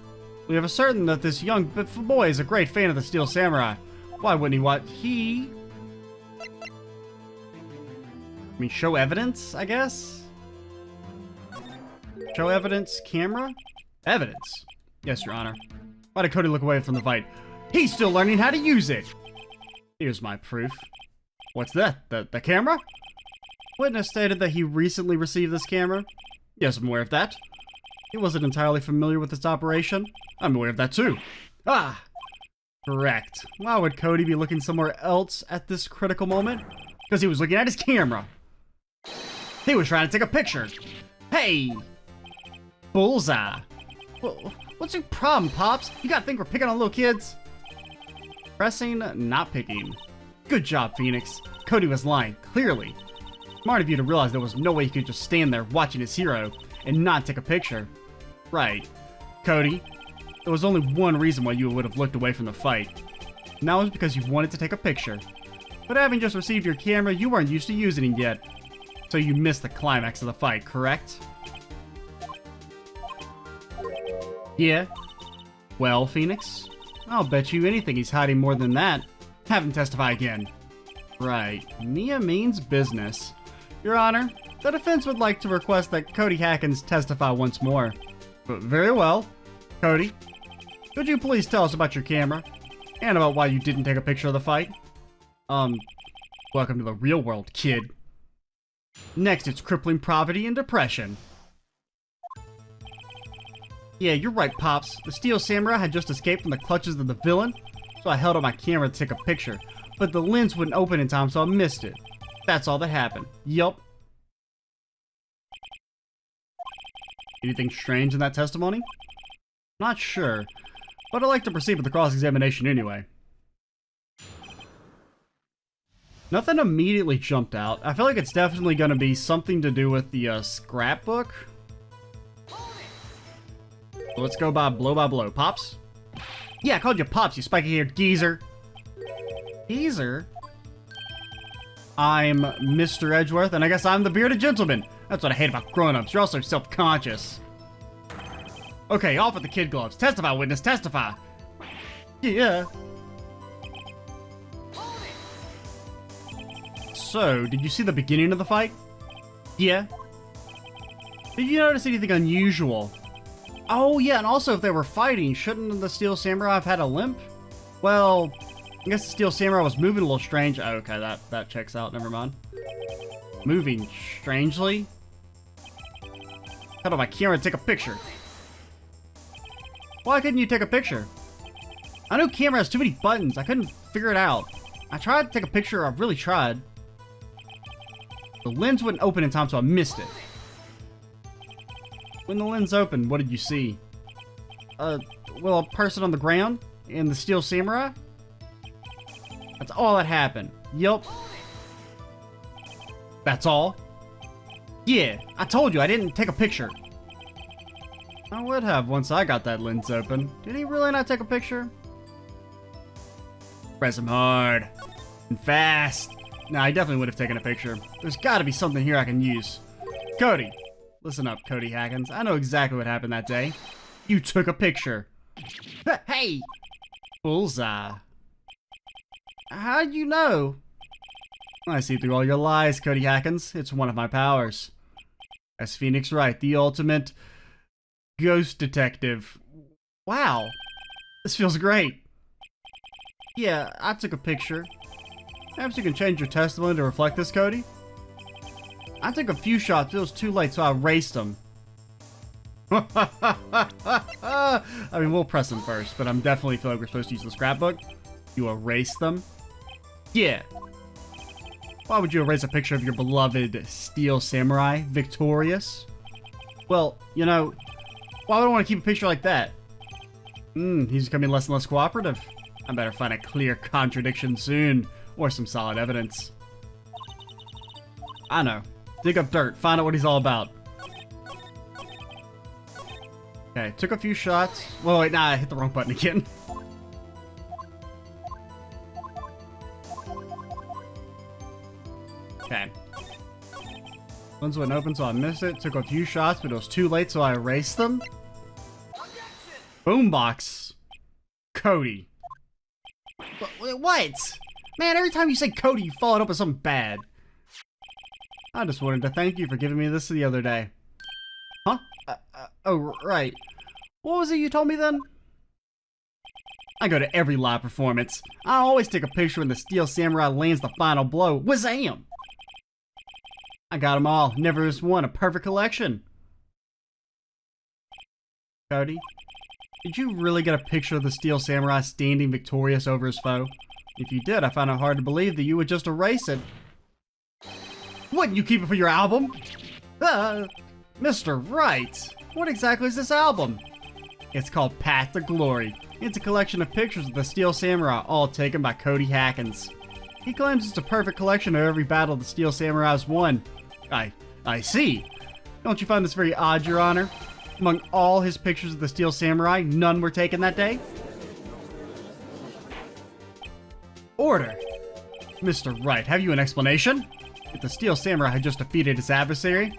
We have ascertained that this young boy is a great fan of the Steel Samurai. Why wouldn't he want... I mean, show evidence, I guess? Show evidence, camera? Evidence? Yes, Your Honor. Why did Cody look away from the fight? He's still learning how to use it! Here's my proof. What's that? The camera? Witness stated that he recently received this camera. Yes, I'm aware of that. He wasn't entirely familiar with its operation. I'm aware of that too. Ah! Correct. Why would Cody be looking somewhere else at this critical moment? Because he was looking at his camera. He was trying to take a picture. Hey! Bullseye. What's your problem, Pops? You gotta think we're picking on little kids? Pressing, not picking. Good job, Phoenix. Cody was lying, clearly. Smart of you to realize there was no way he could just stand there watching his hero and not take a picture. Right. Cody, there was only one reason why you would have looked away from the fight. And that was because you wanted to take a picture. But having just received your camera, you weren't used to using it yet. So you missed the climax of the fight, correct? Yeah. Well, Phoenix, I'll bet you anything he's hiding more than that. Have him testify again. Right. Mia means business. Your Honor, the defense would like to request that Cody Hackins testify once more. Very well. Cody, could you please tell us about your camera? And about why you didn't take a picture of the fight? Welcome to the real world, kid. Next, it's crippling poverty and depression. Yeah, you're right, Pops. The Steel Samurai had just escaped from the clutches of the villain, so I held up my camera to take a picture, but the lens wouldn't open in time, so I missed it. That's all that happened. Yup. Anything strange in that testimony? Not sure, but I'd like to proceed with the cross-examination anyway. Nothing immediately jumped out. I feel like it's definitely going to be something to do with the scrapbook. So let's go by blow. Pops? Yeah, I called you Pops, you spiky-haired geezer. Geezer? I'm Mr. Edgeworth, and I guess I'm the bearded gentleman. That's what I hate about grown-ups. You're also self-conscious. Okay, off with the kid gloves. Testify, witness, testify. Yeah. So, did you see the beginning of the fight? Yeah. Did you notice anything unusual? Oh, yeah, and also if they were fighting, shouldn't the Steel Samurai have had a limp? Well, I guess the Steel Samurai was moving a little strange. Oh, okay, that checks out. Never mind. Moving strangely? Cut on my camera and take a picture. Why couldn't you take a picture? I know camera has too many buttons. I couldn't figure it out. I tried to take a picture. I really tried. The lens wouldn't open in time, so I missed it. When the lens opened, what did you see? Well, a person on the ground and the Steel Samurai? That's all that happened. Yup. That's all? Yeah, I told you I didn't take a picture. I would have once I got that lens open. Did he really not take a picture? Press him hard. And fast. Nah, I definitely would have taken a picture. There's gotta be something here I can use. Cody. Listen up, Cody Hackins. I know exactly what happened that day. You took a picture. Hey! Bullseye. How'd you know? I see through all your lies, Cody Hackins. It's one of my powers. As Phoenix Wright, the ultimate ghost detective. Wow. This feels great. Yeah, I took a picture. Perhaps you can change your testimony to reflect this, Cody? I took a few shots, but it was too late, so I erased them. I mean, we'll press them first, but I'm definitely feel like we're supposed to use the scrapbook. You erase them? Yeah. Why would you erase a picture of your beloved Steel Samurai victorious? Well, you know, why would I want to keep a picture like that? He's becoming less and less cooperative. I better find a clear contradiction soon, or some solid evidence. I know. Dig up dirt, find out what he's all about. Okay, took a few shots. Well, wait, nah, I hit the wrong button again. Okay. Lens wouldn't open, so I missed it. Took a few shots, but it was too late, so I erased them. Boombox. Cody. What? Man, every time you say Cody, you follow it up with something bad. I just wanted to thank you for giving me this the other day. Huh? Oh, right. What was it you told me then? I go to every live performance. I always take a picture when the Steel Samurai lands the final blow. Wazam! I got them all. Never missed one. A perfect collection. Cody, did you really get a picture of the Steel Samurai standing victorious over his foe? If you did, I find it hard to believe that you would just erase it. Wouldn't you keep it for your album? Mr. Wright, what exactly is this album? It's called Path to Glory. It's a collection of pictures of the Steel Samurai, all taken by Cody Hackins. He claims it's a perfect collection of every battle the Steel Samurai has won. I see. Don't you find this very odd, Your Honor? Among all his pictures of the Steel Samurai, none were taken that day? Order! Mr. Wright, have you an explanation? If the Steel Samurai had just defeated his adversary,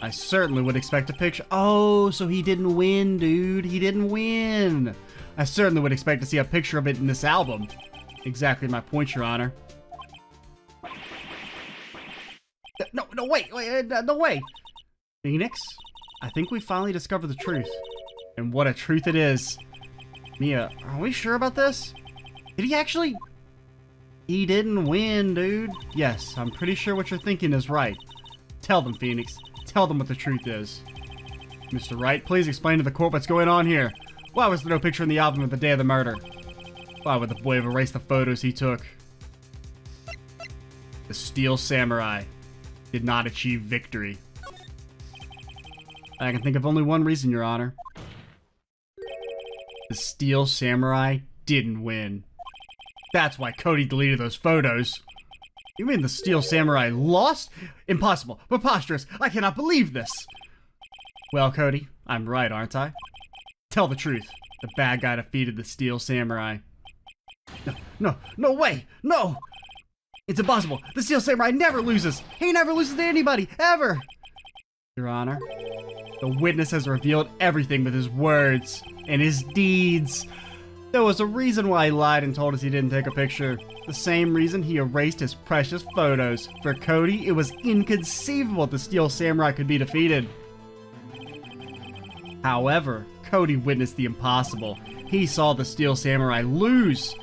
I certainly would expect a picture. Oh, so he didn't win, dude. He didn't win. I certainly would expect to see a picture of it in this album. Exactly my point, Your Honor. No, wait, no way. Phoenix, I think we finally discovered the truth. And what a truth it is. Mia, are we sure about this? Did he actually... He didn't win, dude. Yes, I'm pretty sure what you're thinking is right. Tell them, Phoenix. Tell them what the truth is. Mr. Wright, please explain to the court what's going on here. Why was there no picture in the album of the day of the murder? Why would the boy have erased the photos he took? The Steel Samurai did not achieve victory. I can think of only one reason, Your Honor. The Steel Samurai didn't win. That's why Cody deleted those photos. You mean the Steel Samurai lost? Impossible. Preposterous. I cannot believe this. Well, Cody, I'm right, aren't I? Tell the truth. The bad guy defeated the Steel Samurai. No way! No! It's impossible. The Steel Samurai never loses. He never loses to anybody, ever. Your Honor, the witness has revealed everything with his words and his deeds. There was a reason why he lied and told us he didn't take a picture. The same reason he erased his precious photos. For Cody, it was inconceivable the Steel Samurai could be defeated. However, Cody witnessed the impossible. He saw the Steel Samurai lose.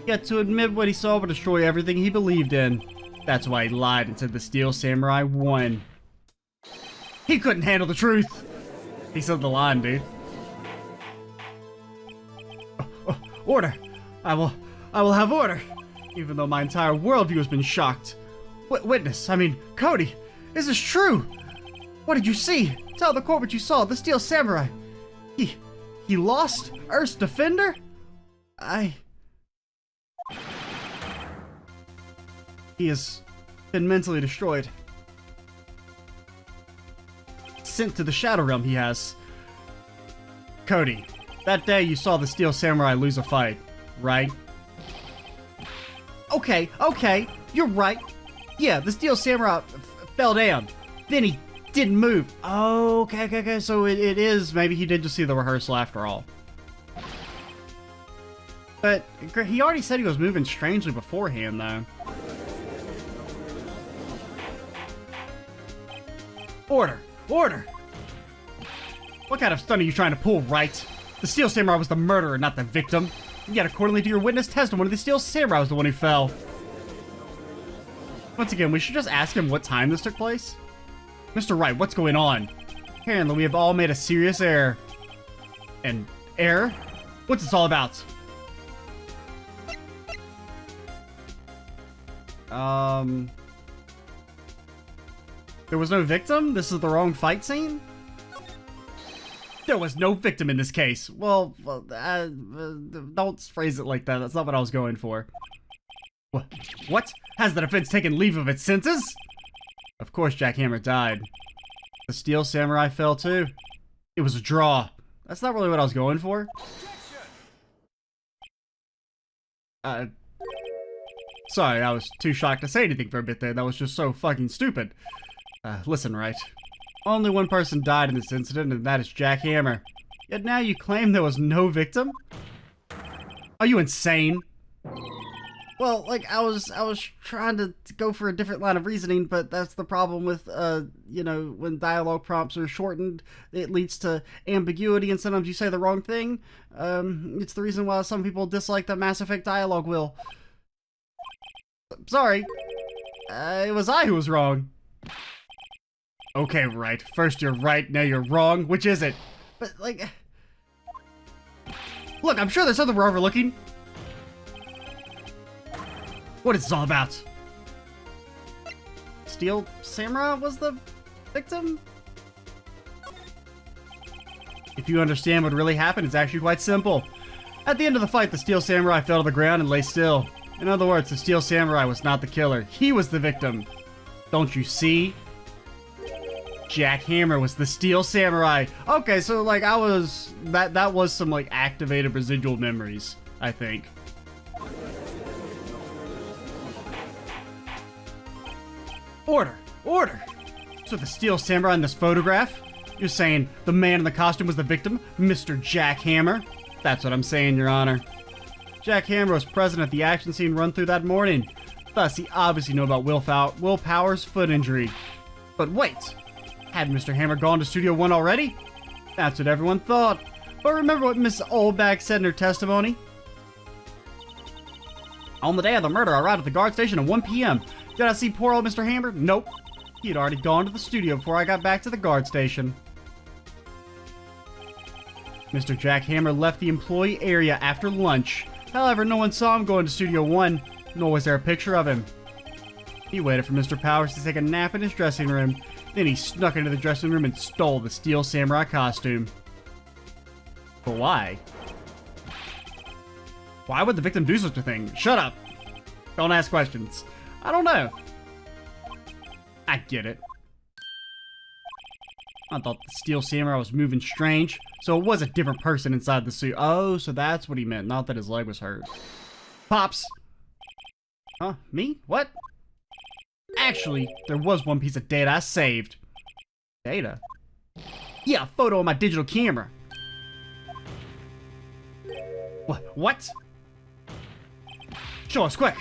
Yet to admit what he saw would destroy everything he believed in. That's why he lied and said the Steel Samurai won. He couldn't handle the truth. He said the line, dude. Order! I will have order! Even though my entire worldview has been shocked. Witness, I mean, Cody, is this true? What did you see? Tell the court what you saw, the Steel Samurai. He lost? Earth's defender? He has been mentally destroyed. Sent to the Shadow Realm, he has. Cody, that day you saw the Steel Samurai lose a fight, right? Okay, you're right. Yeah, the Steel Samurai fell down. Then he didn't move. Okay, so it is, maybe he did just see the rehearsal after all. But he already said he was moving strangely beforehand, though. Order! What kind of stunt are you trying to pull, Wright? The Steel Samurai was the murderer, not the victim. Yet, accordingly to your witness testimony, the Steel Samurai was the one who fell. Once again, we should just ask him what time this took place. Mr. Wright, what's going on? Apparently, we have all made a serious error. An error? What's this all about? There was no victim? This is the wrong fight scene? There was no victim in this case. Well, don't phrase it like that. That's not what I was going for. What? Has the defense taken leave of its senses? Of course Jackhammer died. The Steel Samurai fell too. It was a draw. That's not really what I was going for. Sorry, I was too shocked to say anything for a bit there. That was just so fucking stupid. Listen, Wright. Only one person died in this incident, and that is Jackhammer. Yet now you claim there was no victim? Are you insane? Well, like, I was trying to go for a different line of reasoning, but that's the problem with, you know, when dialogue prompts are shortened, it leads to ambiguity, and sometimes you say the wrong thing. It's the reason why some people dislike the Mass Effect dialogue wheel. Sorry. It was I who was wrong. Okay, Wright. First you're right, now you're wrong. Which is it? But, like... Look, I'm sure there's something we're overlooking. What is this all about? Steel Samurai was the victim? If you understand what really happened, it's actually quite simple. At the end of the fight, the Steel Samurai fell to the ground and lay still. In other words, the Steel Samurai was not the killer. He was the victim. Don't you see? Jack Hammer was the Steel Samurai. Okay, so like that was some like activated residual memories, I think. Order! Order! So the Steel Samurai in this photograph? You're saying the man in the costume was the victim, Mr. Jack Hammer? That's what I'm saying, Your Honor. Jack Hammer was present at the action scene run through that morning. Thus, he obviously knew about Will Power's foot injury. But wait! Had Mr. Hammer gone to Studio 1 already? That's what everyone thought. But remember what Miss Oldbag said in her testimony? On the day of the murder, I arrived at the guard station at 1 p.m. Did I see poor old Mr. Hammer? Nope. He had already gone to the studio before I got back to the guard station. Mr. Jack Hammer left the employee area after lunch. However, no one saw him go into Studio 1, nor was there a picture of him. He waited for Mr. Powers to take a nap in his dressing room. Then he snuck into the dressing room and stole the Steel Samurai costume. But why? Why would the victim do such a thing? Shut up! Don't ask questions. I don't know. I get it. I thought the Steel Samurai was moving strange, so it was a different person inside the suit. Oh, so that's what he meant, not that his leg was hurt. Pops! Huh? Me? What? Actually, there was one piece of data I saved. Data? Yeah, a photo of my digital camera. What? Show us, quick!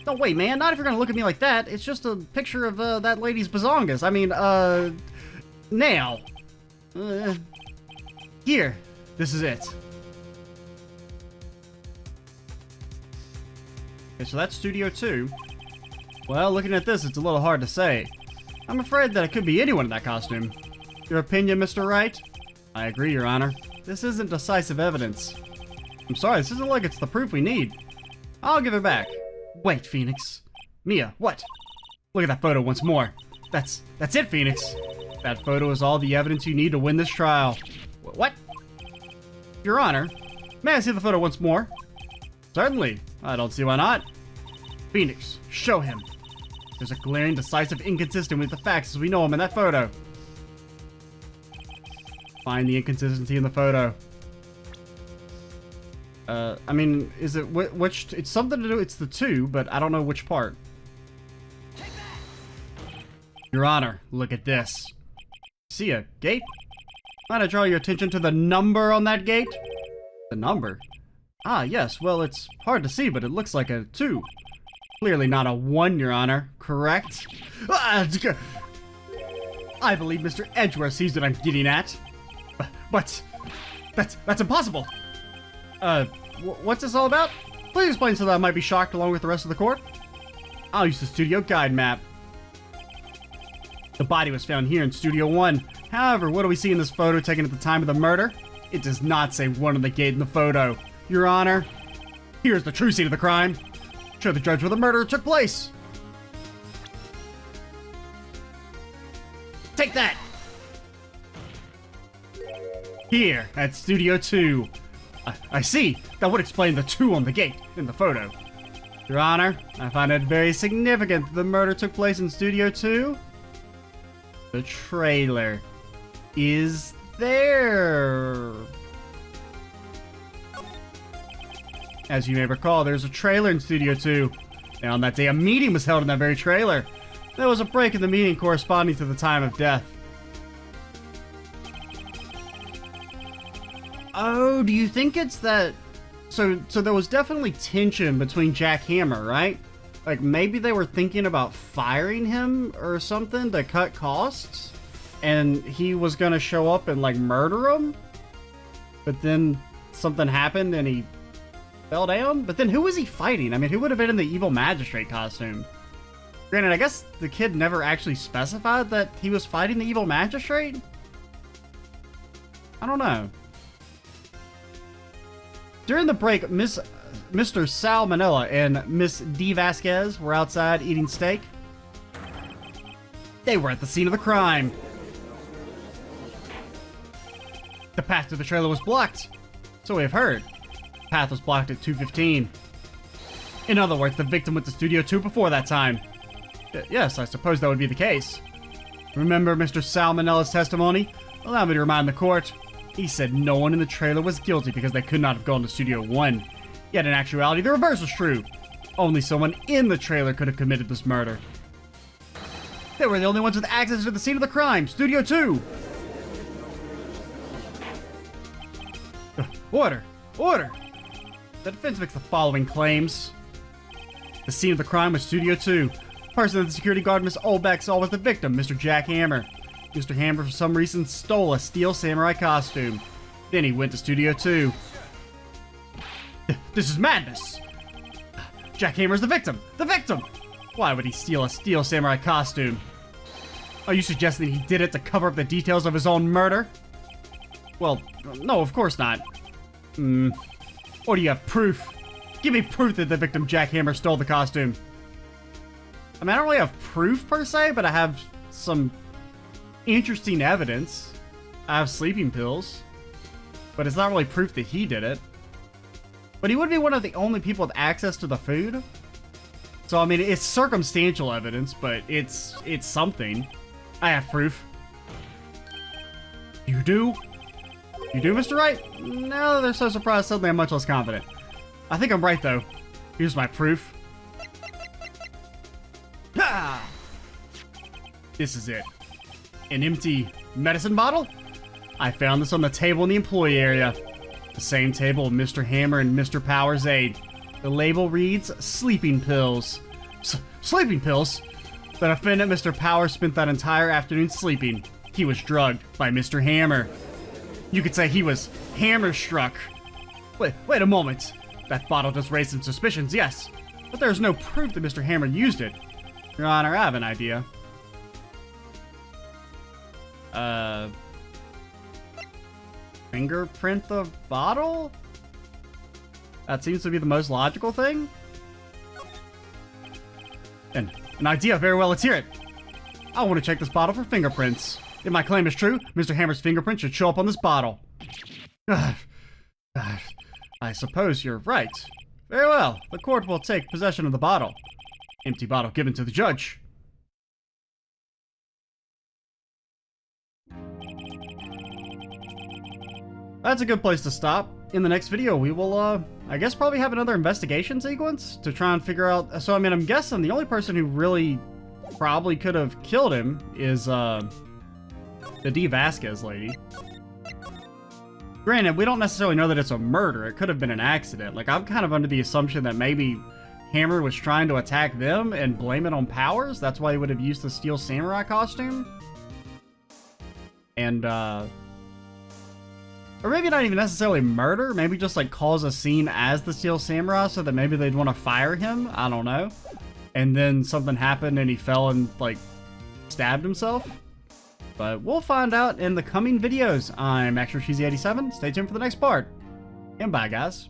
Don't wait, man. Not if you're gonna look at me like that. It's just a picture of that lady's bazongas. I mean, now. Here. This is it. Okay, so that's Studio 2. Well, looking at this, it's a little hard to say. I'm afraid that it could be anyone in that costume. Your opinion, Mr. Wright? I agree, Your Honor. This isn't decisive evidence. I'm sorry, this isn't like it's the proof we need. I'll give it back. Wait, Phoenix. Mia, what? Look at that photo once more. That's it, Phoenix. That photo is all the evidence you need to win this trial. What? Your Honor, may I see the photo once more? Certainly. I don't see why not. Phoenix, show him. There's a glaring, decisive inconsistent with the facts as we know him in that photo. Find the inconsistency in the photo. I mean, is it which? It's something to do. It's the two, but I don't know which part. Your Honor, look at this. See a gate? Might I draw your attention to the number on that gate? The number? Ah, yes. Well, it's hard to see, but it looks like a 2. Clearly not a 1, Your Honor. Correct? I believe Mr. Edgeworth sees what I'm getting at. But that's impossible. What's this all about? Please explain so that I might be shocked along with the rest of the court. I'll use the studio guide map. The body was found here in Studio 1. However, what do we see in this photo taken at the time of the murder? It does not say 1 on the gate in the photo. Your Honor, here's the true scene of the crime. Show the judge where the murder took place. Take that! Here, at Studio 2. I see. That would explain the 2 on the gate in the photo. Your Honor, I find it very significant that the murder took place in Studio 2. The trailer is there. As you may recall, there's a trailer in Studio 2. And on that day, a meeting was held in that very trailer. There was a break in the meeting corresponding to the time of death. Oh, do you think it's that... So there was definitely tension between Jack Hammer, right? Like, maybe they were thinking about firing him or something to cut costs? And he was gonna show up and, like, murder him? But then something happened and he fell down? But then who was he fighting? I mean, who would have been in the evil magistrate costume? Granted, I guess the kid never actually specified that he was fighting the evil magistrate? I don't know. During the break, Mr. Salmonella and Miss D. Vasquez were outside eating steak. They were at the scene of the crime. The path to the trailer was blocked. So we have heard. The path was blocked at 2:15. In other words, the victim went to Studio 2 before that time. Yes, I suppose that would be the case. Remember Mr. Salmonella's testimony? Allow me to remind the court. He said no one in the trailer was guilty because they could not have gone to Studio 1. Yet in actuality, the reverse was true. Only someone in the trailer could have committed this murder. They were the only ones with access to the scene of the crime, Studio 2! Order! Order! The defense makes the following claims. The scene of the crime was Studio 2. The person that the security guard Miss Olbeck saw was the victim, Mr. Jack Hammer. Mr. Hammer, for some reason, stole a steel samurai costume. Then he went to Studio 2. This is madness! Jack Hammer's the victim! The victim! Why would he steal a steel samurai costume? Are you suggesting he did it to cover up the details of his own murder? Well, no, of course not. Or do you have proof? Give me proof that the victim Jack Hammer stole the costume. I mean, I don't really have proof per se, but I have some interesting evidence. I have sleeping pills, but it's not really proof that he did it. But he would be one of the only people with access to the food. So, I mean, it's circumstantial evidence, but it's something. I have proof. You do? You do, Mr. Wright? No, they're so surprised suddenly I'm much less confident. I think I'm right, though. Here's my proof. Ha! This is it. An empty medicine bottle? I found this on the table in the employee area. The same table Mr. Hammer and Mr. Powers ate. The label reads, sleeping pills. Sleeping pills? The defendant, Mr. Powers, spent that entire afternoon sleeping. He was drugged by Mr. Hammer. You could say he was hammer-struck. Wait a moment. That bottle does raise some suspicions, yes. But there's no proof that Mr. Hammer used it. Your Honor, I have an idea. Fingerprint the bottle? That seems to be the most logical thing. And an idea, very well, let's hear it. I want to check this bottle for fingerprints. If my claim is true, Mr. Hammer's fingerprint should show up on this bottle. I suppose you're right. Very well, the court will take possession of the bottle. Empty bottle given to the judge. That's a good place to stop. In the next video, we will, I guess probably have another investigation sequence to try and figure out... So, I mean, I'm guessing the only person who really probably could have killed him is, the D. Vasquez lady. Granted, we don't necessarily know that it's a murder. It could have been an accident. Like, I'm kind of under the assumption that maybe Hammer was trying to attack them and blame it on Powers. That's why he would have used the steel samurai costume. And, or maybe not even necessarily murder, maybe just like cause a scene as the Steel Samurai so that maybe they'd want to fire him, I don't know. And then something happened and he fell and like stabbed himself. But we'll find out in the coming videos. I'm Extra Cheesy 87. Stay tuned for the next part. And bye guys.